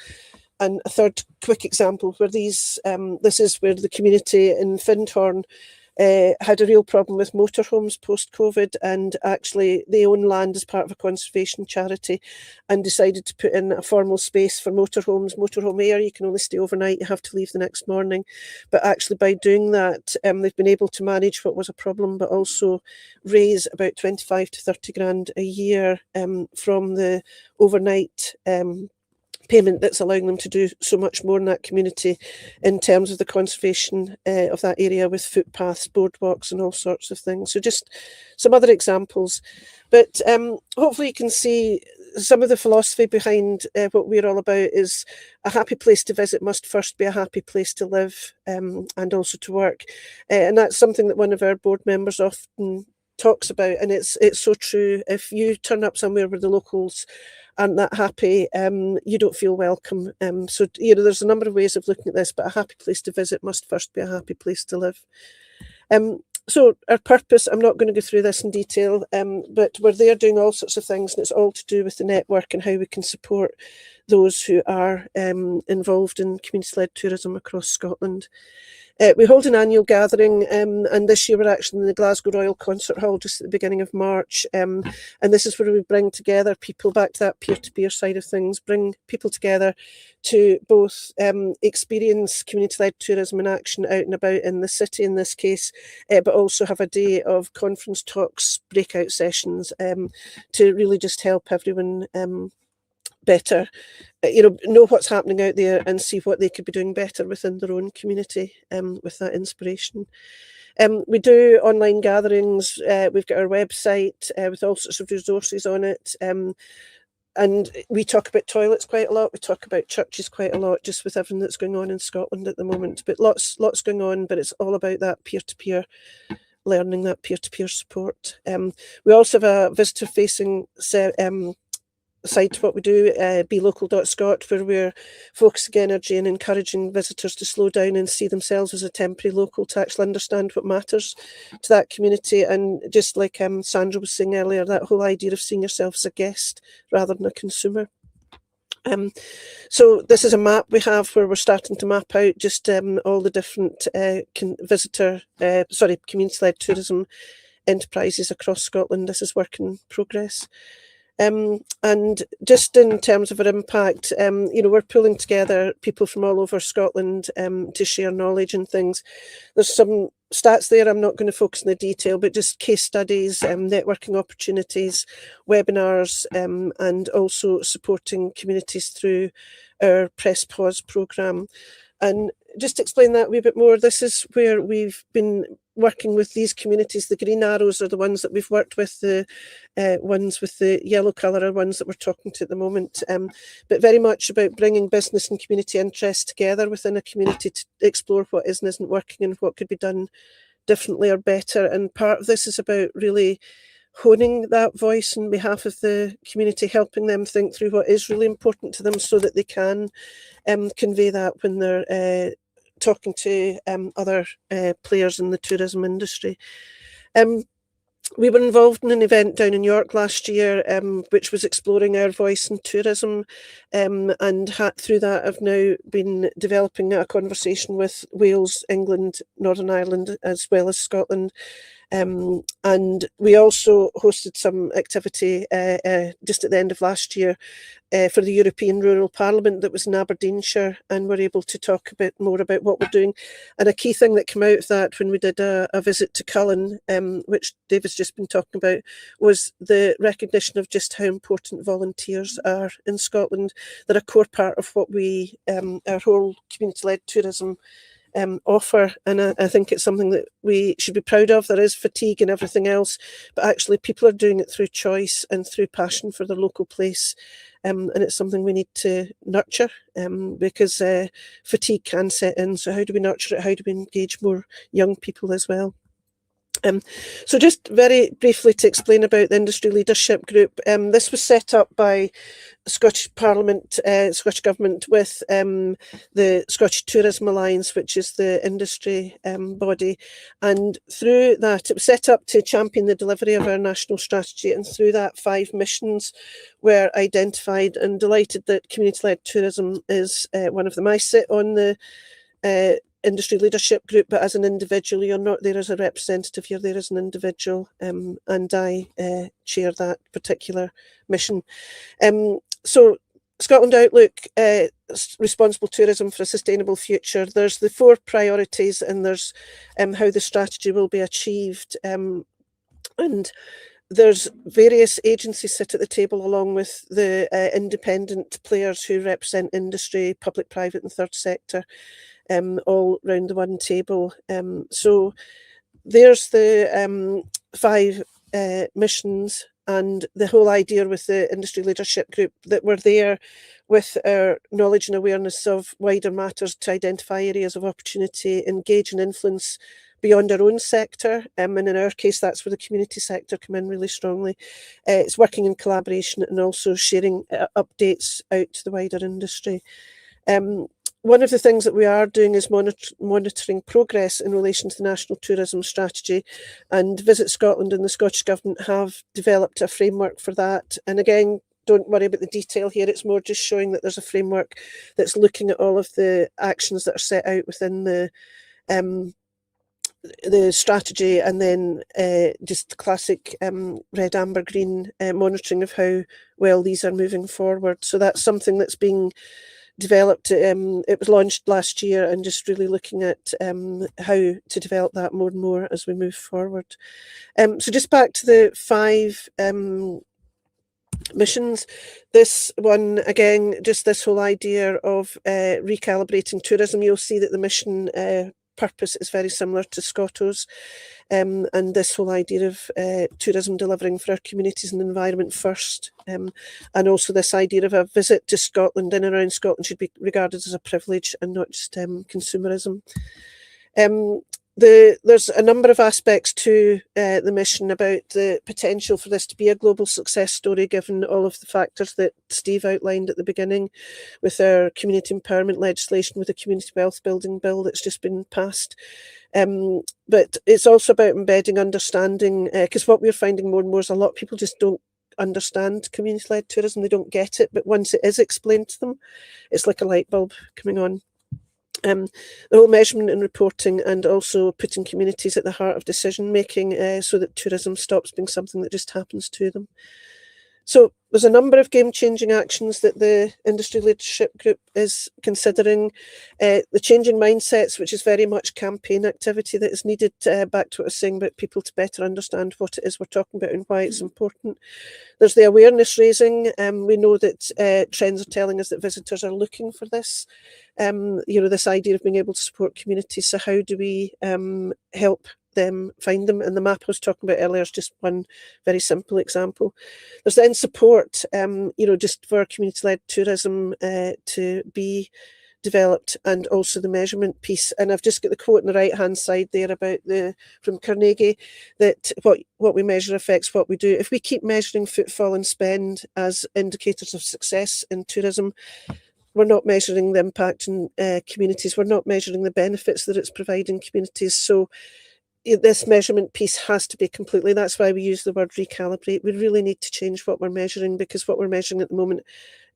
And a third quick example where this is where the community in Findhorn had a real problem with motorhomes post-COVID, and actually they own land as part of a conservation charity and decided to put in a formal space for motorhomes. Motorhome air, you can only stay overnight, you have to leave the next morning. But actually by doing that, they've been able to manage what was a problem, but also raise about 25 to 30 grand a year from the overnight payment that's allowing them to do so much more in that community in terms of the conservation of that area with footpaths, boardwalks and all sorts of things. So just some other examples. But hopefully you can see some of the philosophy behind what we're all about is a happy place to visit must first be a happy place to live and also to work. And that's something that one of our board members often talks about, and it's so true. If you turn up somewhere where the locals aren't that happy, you don't feel welcome. So, you know, there's a number of ways of looking at this, but a happy place to visit must first be a happy place to live. So our purpose, I'm not going to go through this in detail, but we're there doing all sorts of things, and it's all to do with the network and how we can support those who are involved in community-led tourism across Scotland. We hold an annual gathering, and this year we're actually in the Glasgow Royal Concert Hall just at the beginning of March, and this is where we bring together people, back to that peer-to-peer side of things, bring people together to both experience community-led tourism in action out and about in the city in this case, but also have a day of conference talks, breakout sessions to really just help everyone better, know what's happening out there and see what they could be doing better within their own community with that inspiration. We do online gatherings. We've got our website with all sorts of resources on it. And we talk about toilets quite a lot. We talk about churches quite a lot, just with everything that's going on in Scotland at the moment. But lots going on, but it's all about that peer-to-peer learning, that peer-to-peer support. We also have a visitor-facing side to what we do, belocal.scot, where we're focusing energy and encouraging visitors to slow down and see themselves as a temporary local, to actually understand what matters to that community. And just like Sandra was saying earlier, that whole idea of seeing yourself as a guest rather than a consumer. So this is a map we have where we're starting to map out just all the different community-led tourism enterprises across Scotland. This is work in progress. And just in terms of our impact, we're pulling together people from all over Scotland to share knowledge and things. There's some stats there. I'm not going to focus on the detail, but just case studies, networking opportunities, webinars, and also supporting communities through our Press Pause programme. And just to explain that a wee bit more, this is where we've been working with these communities. The green arrows are the ones that we've worked with, the ones with the yellow colour are ones that we're talking to at the moment, but very much about bringing business and community interests together within a community to explore what is and isn't working and what could be done differently or better. And part of this is about really honing that voice on behalf of the community, helping them think through what is really important to them so that they can convey that when they're talking to other players in the tourism industry. We were involved in an event down in York last year, which was exploring our voice in tourism, and through that I've now been developing a conversation with Wales, England, Northern Ireland, as well as Scotland. And we also hosted some activity just at the end of last year for the European Rural Parliament that was in Aberdeenshire, and we're able to talk a bit more about what we're doing. And a key thing that came out of that when we did a visit to Cullen, which David's just been talking about, was the recognition of just how important volunteers are in Scotland. They're a core part of what we, our whole community-led tourism offer, and I think it's something that we should be proud of. There is fatigue and everything else, but actually people are doing it through choice and through passion for their local place, and it's something we need to nurture, because fatigue can set in. So how do we nurture it? How do we engage more young people as well? So just very briefly to explain about the Industry Leadership Group, this was set up by Scottish Parliament, Scottish Government, with the Scottish Tourism Alliance, which is the industry body. And through that, it was set up to champion the delivery of our national strategy. And through that, 5 missions were identified, and delighted that community-led tourism is one of them. I sit on the Industry Leadership Group, but as an individual, you're not there as a representative, you're there as an individual, and I chair that particular mission. So Scotland Outlook, responsible tourism for a sustainable future. There's the 4 priorities, and there's how the strategy will be achieved. And There's various agencies sit at the table along with the independent players who represent industry, public, private and third sector, all round the one table. So there's the 5 missions, and the whole idea with the industry leadership group that we're there with our knowledge and awareness of wider matters to identify areas of opportunity, engage and influence beyond our own sector, and in our case that's where the community sector come in really strongly. It's working in collaboration and also sharing updates out to the wider industry. One of the things that we are doing is monitoring progress in relation to the National Tourism Strategy, and Visit Scotland and the Scottish Government have developed a framework for that. And again, don't worry about the detail here, it's more just showing that there's a framework that's looking at all of the actions that are set out within the strategy, and then just classic red, amber, green monitoring of how well these are moving forward. So that's something that's being developed. It was launched last year, and just really looking at how to develop that more and more as we move forward. So just back to the 5 missions. This one, again, just this whole idea of recalibrating tourism. You'll see that the mission purpose is very similar to Scotto's, and this whole idea of tourism delivering for our communities and environment first, and also this idea of a visit to Scotland in and around Scotland should be regarded as a privilege and not just consumerism. There's a number of aspects to the mission about the potential for this to be a global success story, given all of the factors that Steve outlined at the beginning, with our community empowerment legislation, with the community wealth building bill that's just been passed. But it's also about embedding understanding, because what we're finding more and more is a lot of people just don't understand community-led tourism. They don't get it, but once it is explained to them, it's like a light bulb coming on. The whole measurement and reporting, and also putting communities at the heart of decision making, so that tourism stops being something that just happens to them. So there's a number of game-changing actions that the industry leadership group is considering. The changing mindsets, which is very much campaign activity that is needed, back to what I was saying about people to better understand what it is we're talking about and why it's important. There's the awareness raising. We know that trends are telling us that visitors are looking for this. This idea of being able to support communities. So how do we help them find them? And the map I was talking about earlier is just one very simple example. There's then support, just for community-led tourism to be developed, and also the measurement piece. And I've just got the quote on the right-hand side there about from Carnegie, that what we measure affects what we do. If we keep measuring footfall and spend as indicators of success in tourism, we're not measuring the impact in communities. We're not measuring the benefits that it's providing communities. So this measurement piece has to be completely, that's why we use the word recalibrate. We really need to change what we're measuring, because what we're measuring at the moment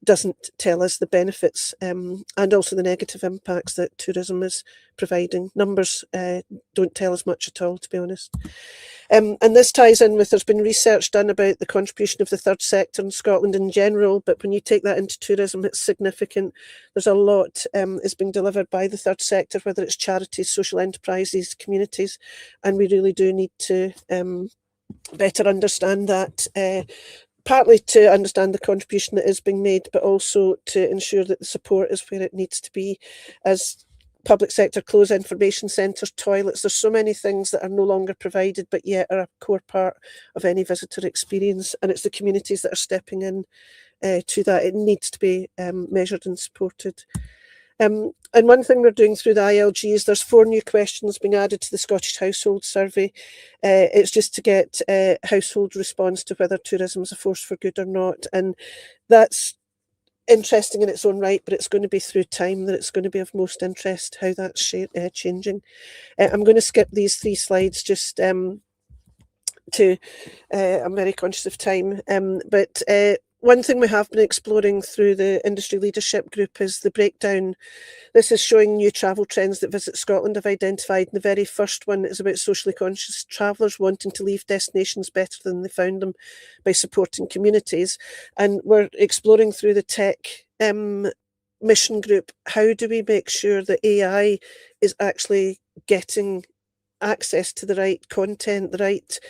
doesn't tell us the benefits, and also the negative impacts that tourism is providing. Numbers don't tell us much at all, to be honest. And this ties in with, there's been research done about the contribution of the third sector in Scotland in general, but when you take that into tourism, it's significant. There's a lot is being delivered by the third sector, whether it's charities, social enterprises, communities, and we really do need to better understand that, partly to understand the contribution that is being made, but also to ensure that the support is where it needs to be. As public sector close information centres, toilets, there's so many things that are no longer provided, but yet are a core part of any visitor experience. And it's the communities that are stepping in to that. It needs to be measured and supported. And one thing we're doing through the ILG is there's 4 new questions being added to the Scottish Household Survey. It's just to get household response to whether tourism is a force for good or not. And that's interesting in its own right, but it's going to be through time that it's going to be of most interest how that's changing. I'm going to skip these 3 slides just I'm very conscious of time, but one thing we have been exploring through the industry leadership group is the breakdown. This is showing new travel trends that Visit Scotland have identified. And the very first one is about socially conscious travellers wanting to leave destinations better than they found them by supporting communities. And we're exploring through the tech mission group, how do we make sure that AI is actually getting access to the right content, the right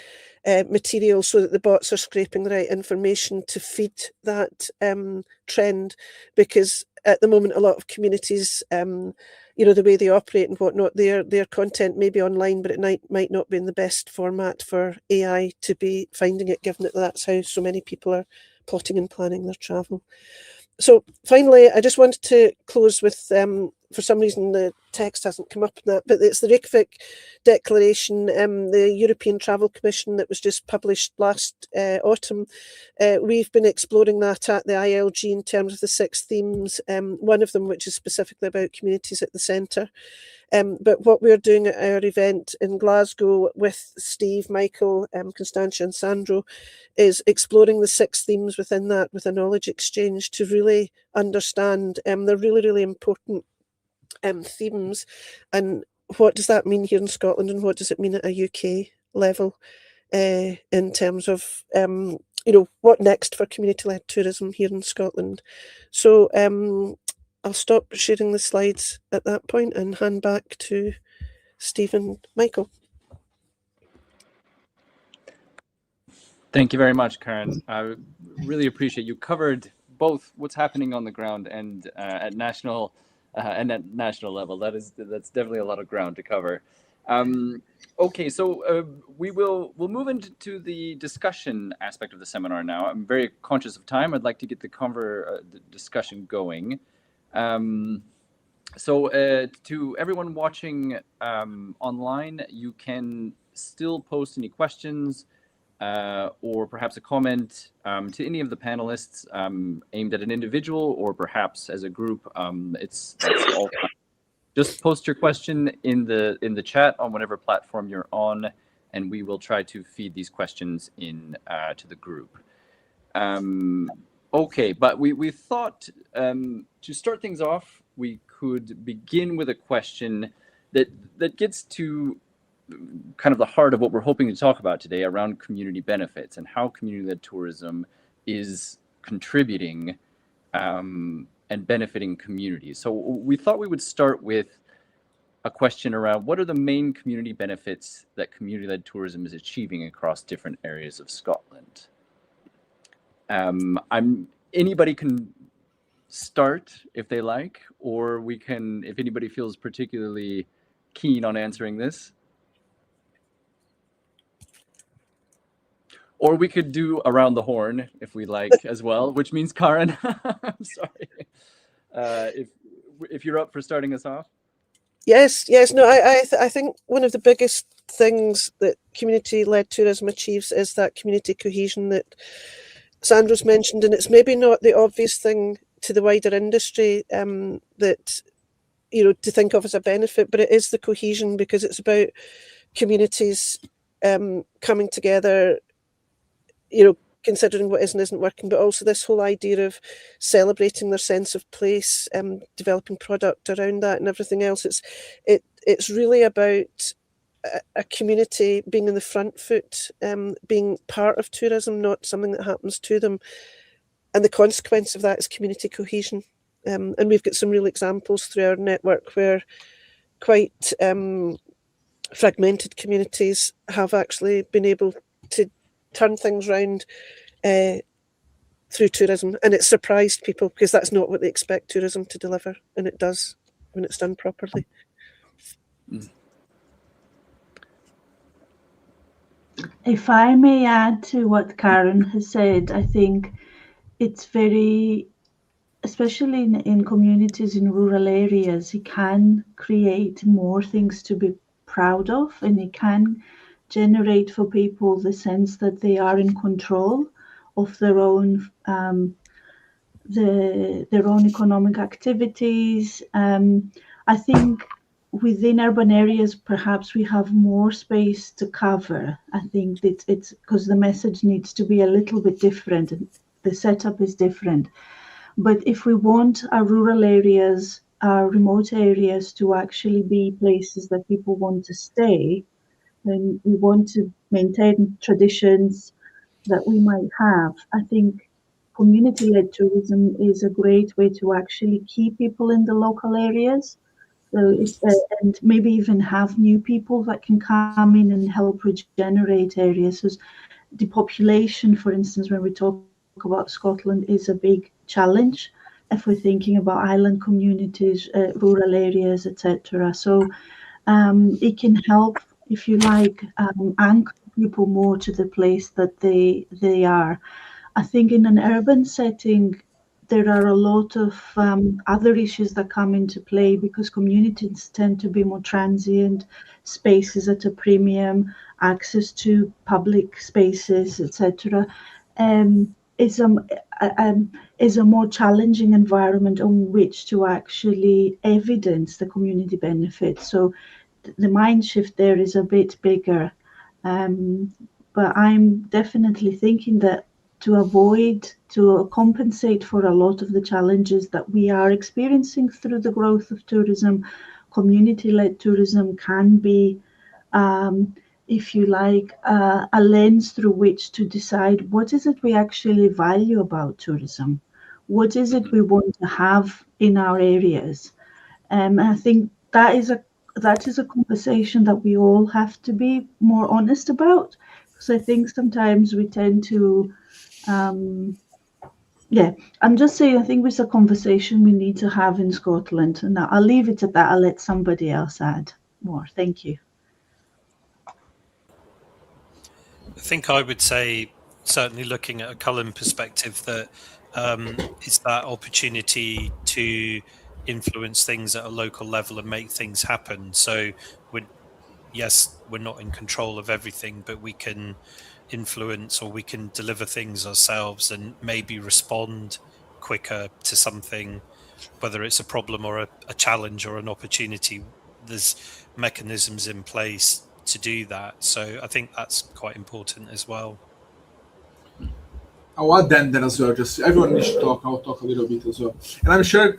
material so that the bots are scraping the right information to feed that trend, because at the moment a lot of communities, the way they operate and whatnot, their content may be online, but it might not be in the best format for AI to be finding it, given that that's how so many people are plotting and planning their travel. So finally, I just wanted to close with, for some reason the text hasn't come up in that, but it's the Reykjavik Declaration, the European Travel Commission that was just published last autumn. We've been exploring that at the ILG in terms of the 6 themes, one of them which is specifically about communities at the centre. But what we're doing at our event in Glasgow with Steve, Michael, Constantia and Sandro is exploring the 6 themes within that with a knowledge exchange to really understand. They're really, really important themes. And what does that mean here in Scotland, and what does it mean at a UK level in terms of, what next for community-led tourism here in Scotland? So I'll stop sharing the slides at that point and hand back to Steve and Michael. Thank you very much, Karen. I really appreciate you covered both what's happening on the ground and at national level. That's definitely a lot of ground to cover. Okay, so we'll move into the discussion aspect of the seminar now. I'm very conscious of time. I'd like to get the discussion going. So to everyone watching online, you can still post any questions or perhaps a comment to any of the panelists aimed at an individual or perhaps as a group. That's all fine. Just post your question in the chat on whatever platform you're on, and we will try to feed these questions in to the group. Okay, but we thought to start things off, we could begin with a question that gets to kind of the heart of what we're hoping to talk about today around community benefits and how community-led tourism is contributing and benefiting communities. So we thought we would start with a question around what are the main community benefits that community-led tourism is achieving across different areas of Scotland. Anybody can start if they like, or we can, if anybody feels particularly keen on answering this. Or we could do around the horn if we like as well, which means Karen. I'm sorry. If you're up for starting us off. Yes. No, I think one of the biggest things that community-led tourism achieves is that community cohesion that Sandro's mentioned, and it's maybe not the obvious thing to the wider industry that to think of as a benefit, but it is the cohesion, because it's about communities coming together, considering what is and isn't working, but also this whole idea of celebrating their sense of place, developing product around that and everything else. It's really about a community being in the front foot, being part of tourism, not something that happens to them. And the consequence of that is community cohesion. And we've got some real examples through our network where quite fragmented communities have actually been able to turn things around through tourism. And it surprised people, because that's not what they expect tourism to deliver. And it does when it's done properly. If I may add to what Karen has said, I think it's very, especially in communities in rural areas, it can create more things to be proud of, and it can generate for people the sense that they are in control of their own economic activities. I think within urban areas, perhaps we have more space to cover. I think it's because the message needs to be a little bit different. The setup is different. But if we want our rural areas, our remote areas to actually be places that people want to stay, then we want to maintain traditions that we might have. I think community-led tourism is a great way to actually keep people in the local areas. So and maybe even have new people that can come in and help regenerate areas. So depopulation, for instance, when we talk about Scotland, is a big challenge if we're thinking about island communities, rural areas, etc. So it can help, if you like, anchor people more to the place that they are. I think in an urban setting, there are a lot of other issues that come into play because communities tend to be more transient, spaces at a premium, access to public spaces, etc. Is is a more challenging environment on which to actually evidence the community benefits. So the mind shift there is a bit bigger. But I'm definitely thinking that to compensate for a lot of the challenges that we are experiencing through the growth of tourism, community-led tourism can be, if you like, a lens through which to decide what is it we actually value about tourism, what is it we want to have in our areas. And I think that is a conversation that we all have to be more honest about, because I think sometimes we tend to, yeah, I'm just saying, I think it's a conversation we need to have in Scotland, and I'll leave it at that. I'll let somebody else add more. Thank you. I think I would say, certainly looking at a Cullen perspective, that it's that opportunity to influence things at a local level and make things happen. So we're not in control of everything, but we can influence, or we can deliver things ourselves and maybe respond quicker to something, whether it's a problem or a challenge or an opportunity. There's mechanisms in place to do that. So I think that's quite important as well. I'll add then as well. Just everyone needs to talk. I'll talk a little bit as well, and I'm sure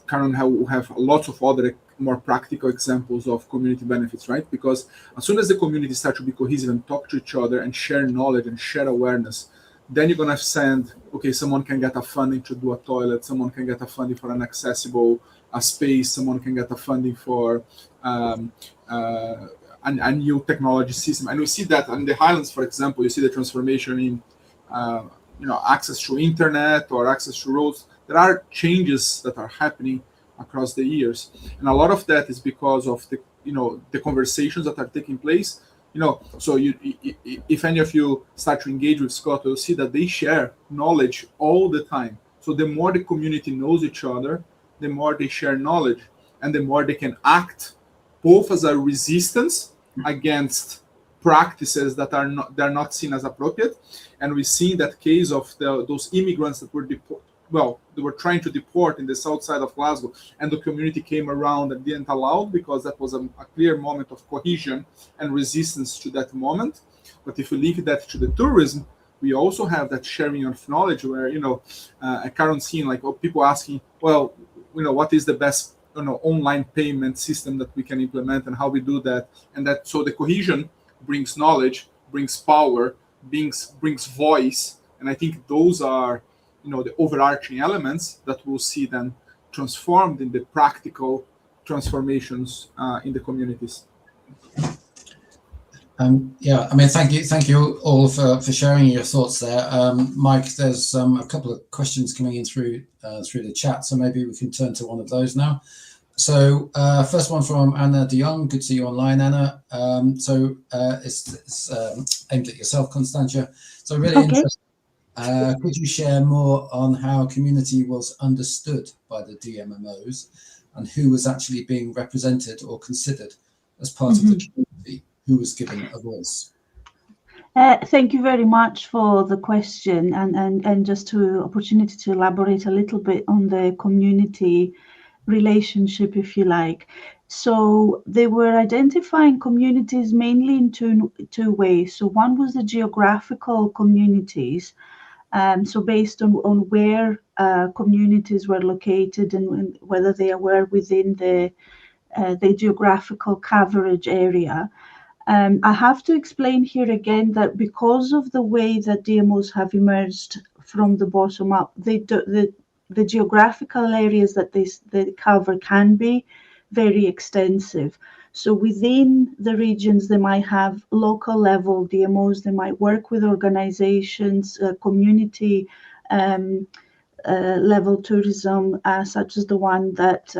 Karen will have lots of other more practical examples of community benefits, right? Because as soon as the community starts to be cohesive and talk to each other and share knowledge and share awareness, then you're gonna send, okay, someone can get a funding to do a toilet, someone can get a funding for an accessible space, someone can get a funding for a new technology system. And we see that in the Highlands, for example, you see the transformation in access to internet or access to roads. There are changes that are happening across the years, and a lot of that is because of the conversations that are taking place. So if any of you start to engage with Scott, you'll see that they share knowledge all the time. So the more the community knows each other, the more they share knowledge, and the more they can act both as a resistance against practices that they're not seen as appropriate. And we see in that case of those immigrants that were they were trying to deport in the south side of Glasgow, and the community came around and didn't allow, because that was a clear moment of cohesion and resistance to that moment. But if we link that to the tourism, we also have that sharing of knowledge where, a current scene, like people asking, well, what is the best online payment system that we can implement and how we do that. And that, so the cohesion brings knowledge, brings power, brings voice. And I think those are, the overarching elements that we'll see then transformed in the practical transformations in the communities. Thank you all for sharing your thoughts there. Mike, there's a couple of questions coming in through the chat, so maybe we can turn to one of those now. So first one from Anna de Jong. Good to see you online, Anna. It's aimed at yourself, Constantia. So really interesting. Could you share more on how community was understood by the DMMOs and who was actually being represented or considered as part of the community? Who was given a voice? Thank you very much for the question, and just to opportunity to elaborate a little bit on the community relationship, if you like. So they were identifying communities mainly in two ways. So one was the geographical communities. So based on where communities were located and whether they were within the geographical coverage area. I have to explain here again that because of the way that DMOs have emerged from the bottom up, the geographical areas that they cover can be very extensive. So within the regions, they might have local level DMOs, they might work with organizations, community level tourism, such as the one that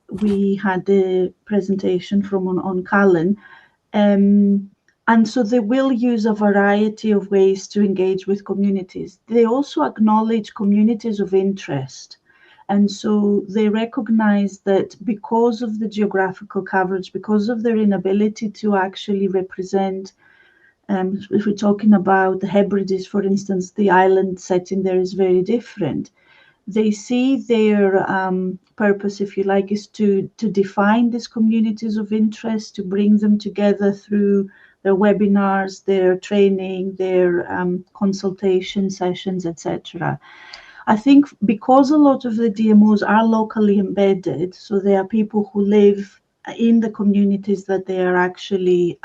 we had the presentation from on Callan. And so they will use a variety of ways to engage with communities. They also acknowledge communities of interest. And so they recognize that because of the geographical coverage, because of their inability to actually represent, if we're talking about the Hebrides, for instance, the island setting there is very different. They see their purpose, if you like, is to define these communities of interest, to bring them together through their webinars, their training, their consultation sessions, etc. I think because a lot of the DMOs are locally embedded, so they are people who live in the communities that they are actually,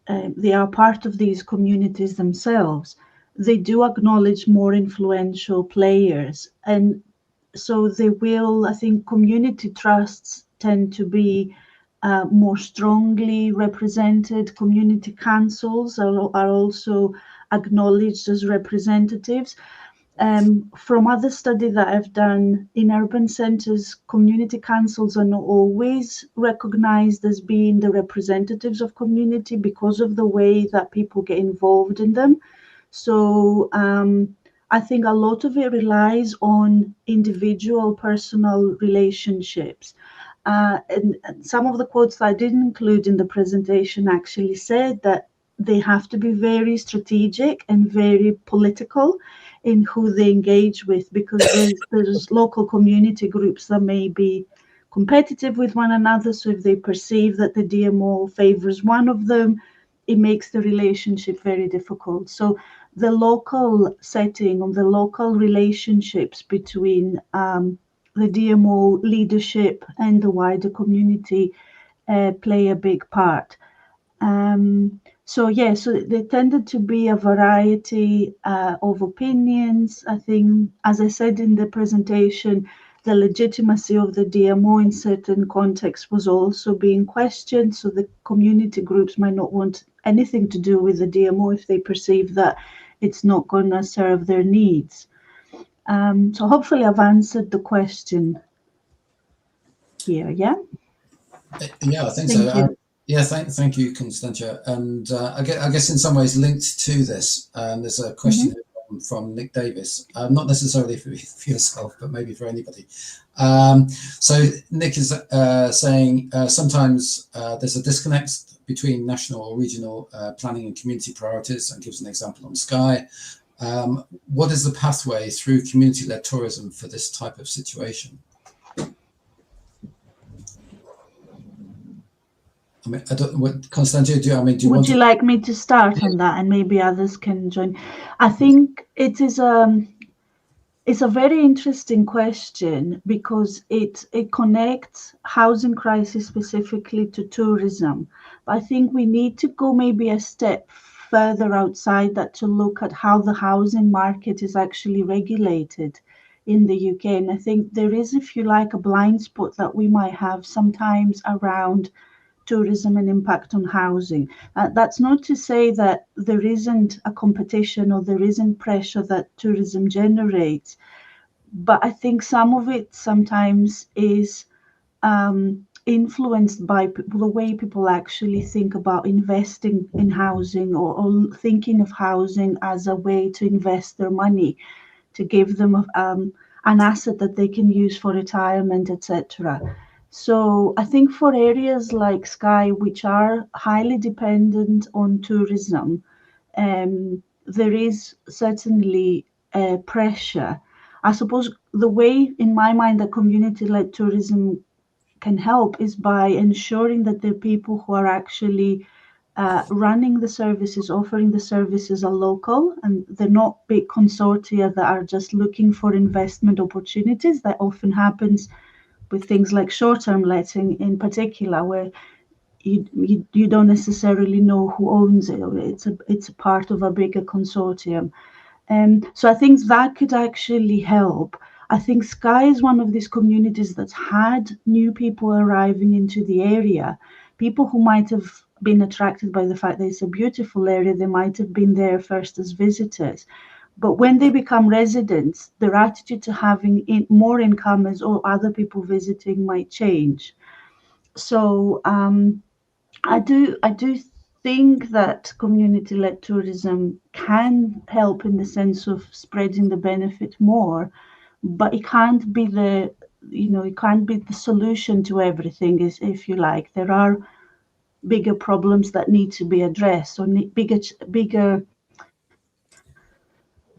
they are part of these communities themselves. They do acknowledge more influential players. And so they will, I think, community trusts tend to be more strongly represented. Community councils are also acknowledged as representatives. From other study that I've done in urban centres, community councils are not always recognised as being the representatives of community because of the way that people get involved in them. So I think a lot of it relies on individual personal relationships. And some of the quotes that I didn't include in the presentation actually said that they have to be very strategic and very political in who they engage with, because there's local community groups that may be competitive with one another. So if they perceive that the DMO favors one of them, it makes the relationship very difficult. So the local setting or the local relationships between the DMO leadership and the wider community play a big part. So there tended to be a variety of opinions. I think, as I said in the presentation, the legitimacy of the DMO in certain contexts was also being questioned. So the community groups might not want anything to do with the DMO if they perceive that it's not going to serve their needs. So hopefully I've answered the question here, yeah? Yeah, I think Thank so. you. Yeah, thank you, Constantia. And I guess in some ways linked to this, there's a question from Nick Davis, not necessarily for yourself, but maybe for anybody. So Nick is saying sometimes there's a disconnect between national or regional planning and community priorities, and gives an example on Skye. What is the pathway through community-led tourism for this type of situation? I mean, I don't. What, Constantia, do you Would you like me to start on that, and maybe others can join? I think it is it's a very interesting question because it connects housing crisis specifically to tourism. But I think we need to go maybe a step further outside that to look at how the housing market is actually regulated in the UK. And I think there is, if you like, a blind spot that we might have sometimes around tourism and impact on housing. That's not to say that there isn't a competition or there isn't pressure that tourism generates, but I think some of it sometimes is influenced by the way people actually think about investing in housing or thinking of housing as a way to invest their money, to give them an asset that they can use for retirement, etc. So I think for areas like Skye, which are highly dependent on tourism, there is certainly pressure. I suppose the way, in my mind, that community-led tourism can help is by ensuring that the people who are actually running the services, offering the services are local, and they're not big consortia that are just looking for investment opportunities. That often happens with things like short-term letting in particular, where you don't necessarily know who owns it, or it's a part of a bigger consortium. So I think that could actually help. I think Skye is one of these communities that's had new people arriving into the area, people who might have been attracted by the fact that it's a beautiful area. They might have been there first as visitors. But when they become residents, their attitude to having more incomers or other people visiting might change. So I do think that community-led tourism can help in the sense of spreading the benefit more, but it can't be the solution to everything, is, if you like. There are bigger problems that need to be addressed, or bigger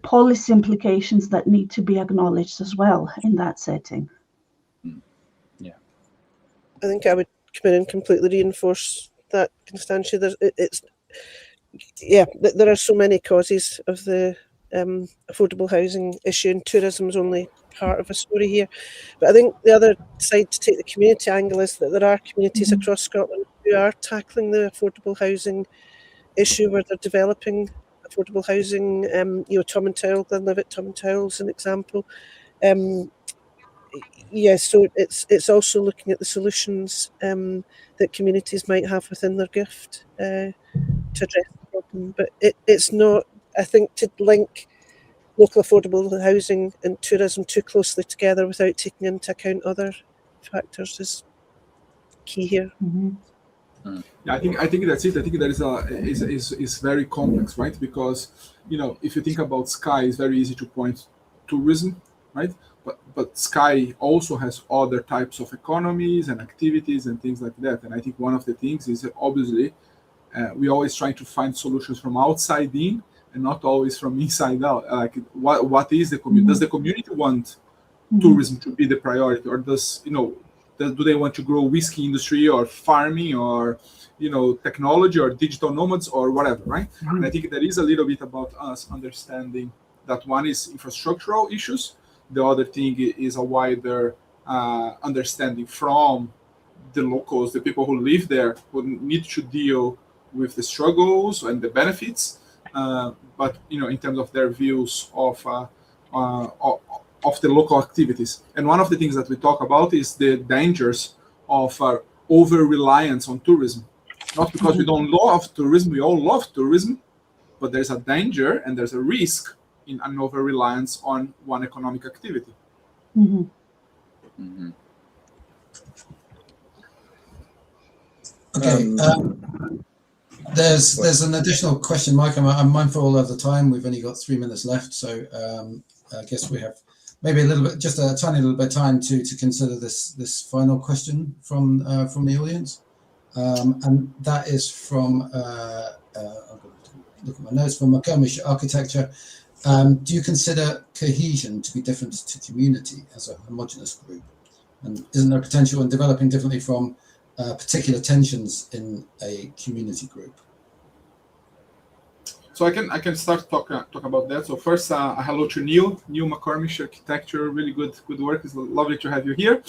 policy implications that need to be acknowledged as well in that setting. Yeah, I think I would come in and completely reinforce that, Constantia. There are so many causes of the affordable housing issue, and tourism is only part of a story here. But I think the other side, to take the community angle, is that there are communities across Scotland who are tackling the affordable housing issue, where they're developing affordable housing. Tom and Towel, Glenlivet, Tom and Towel is an example. So it's also looking at the solutions that communities might have within their gift to address the problem. But it's not, I think, to link local affordable housing and tourism too closely together without taking into account other factors is key here. Yeah, I think that's it. I think that is very complex, right? Because if you think about Skye, it's very easy to point tourism, right? But Skye also has other types of economies and activities and things like that. And I think one of the things is that obviously we always try to find solutions from outside in and not always from inside out. Like what is the community? Does the community want tourism to be the priority, or do they want to grow whiskey industry or farming or technology or digital nomads or whatever, right? And I think that is a little bit about us understanding that one is infrastructural issues. The other thing is a wider understanding from the locals, the people who live there, who need to deal with the struggles and the benefits, but in terms of their views of the local activities. And one of the things that we talk about is the dangers of over-reliance on tourism. Not because we don't love tourism, we all love tourism, but there's a danger and there's a risk in an over-reliance on one economic activity. Okay. There's an additional question, Mike. I'm mindful of the time. We've only got 3 minutes left, so I guess we have maybe just a tiny little bit of time to consider this final question from the audience, and that is from I'll look at my notes, from McComish Architecture. Do you consider cohesion to be different to community as a homogenous group, and isn't there potential in developing differently from particular tensions in a community group? So I can start talk about that. So first, hello to Neil McCormick Architecture. Really good work. It's lovely to have you here,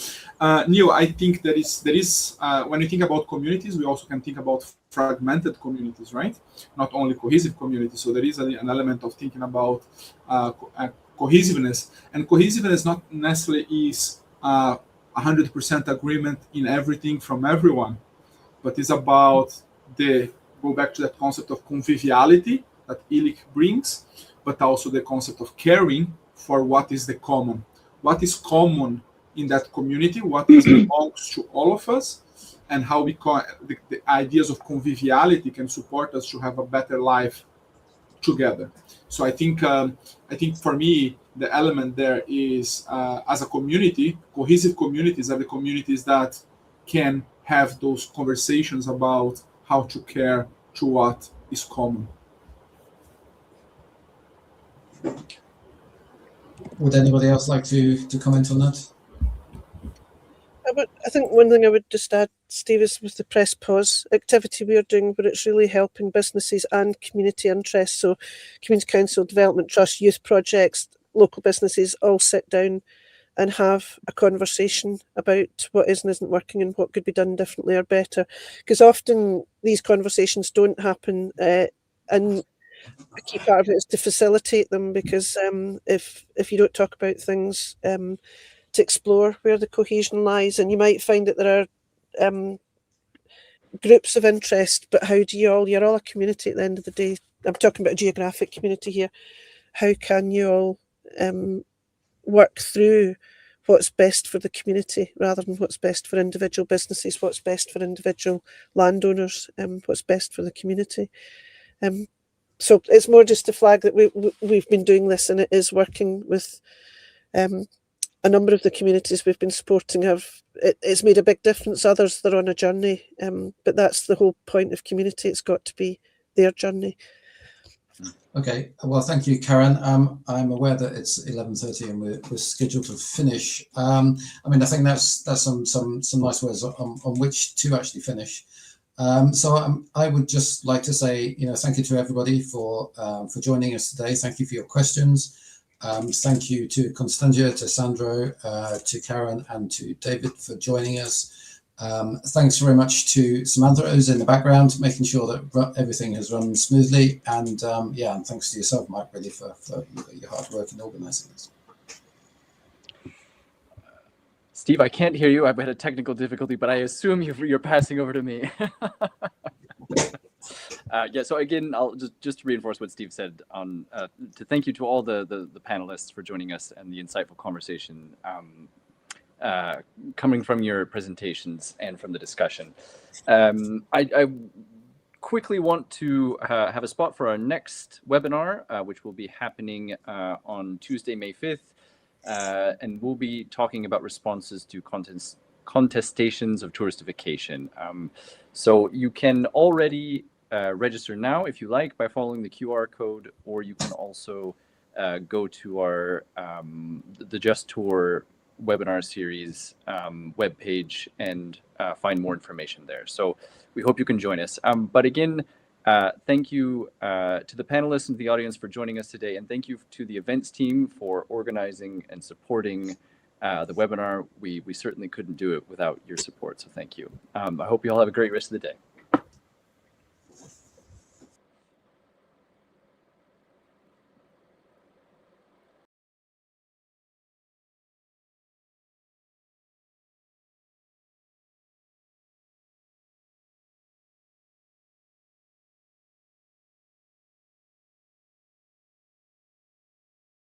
Neil. I think there is when you think about communities, we also can think about fragmented communities, right? Not only cohesive communities. So there is an element of thinking about cohesiveness, and cohesiveness not necessarily is 100% agreement in everything from everyone, but it's about go back to that concept of conviviality that Illich brings, but also the concept of caring for what is the common. What is common in that community, what belongs to all of us, and how the ideas of conviviality can support us to have a better life together. So I think for me, the element there is, as a community, cohesive communities are the communities that can have those conversations about how to care to what is common. Would anybody else like to comment on that? I think one thing I would just add, Steve, is with the Press Pause activity we are doing, where it's really helping businesses and community interests. So Community Council, Development Trust, youth projects, local businesses all sit down and have a conversation about what is and isn't working and what could be done differently or better. Because often these conversations don't happen, and a key part of it is to facilitate them, because if you don't talk about things, to explore where the cohesion lies, and you might find that there are groups of interest, but how do you're all a community at the end of the day. I'm talking about a geographic community here. How can you all work through what's best for the community rather than what's best for individual businesses, what's best for individual landowners, what's best for the community. So it's more just to flag that we've been doing this, and it is working with a number of the communities we've been supporting. It's made a big difference. Others, they're on a journey, but that's the whole point of community. It's got to be their journey. Okay, well, thank you, Karen. I'm aware that it's 11:30 and we're scheduled to finish. I mean, I think that's some nice words on which to actually finish. So I would just like to say, thank you to everybody for joining us today. Thank you for your questions. Thank you to Constantia, to Sandro, to Karen, and to David for joining us. Thanks very much to Samantha, who's in the background, making sure that everything has run smoothly. And and thanks to yourself, Mike, really, for your hard work in organising this. Steve, I can't hear you. I've had a technical difficulty, but I assume you're passing over to me. So again, I'll just to reinforce what Steve said, to thank you to all the panelists for joining us and the insightful conversation coming from your presentations and from the discussion. I quickly want to have a spot for our next webinar, which will be happening on Tuesday, May 5th. And we'll be talking about responses to contestations of touristification. So you can already register now, if you like, by following the QR code, or you can also go to our the Just Tour webinar series webpage and find more information there. So we hope you can join us. But again, thank you to the panelists and the audience for joining us today, and thank you to the events team for organizing and supporting the webinar. We certainly couldn't do it without your support, so thank you. I hope you all have a great rest of the day.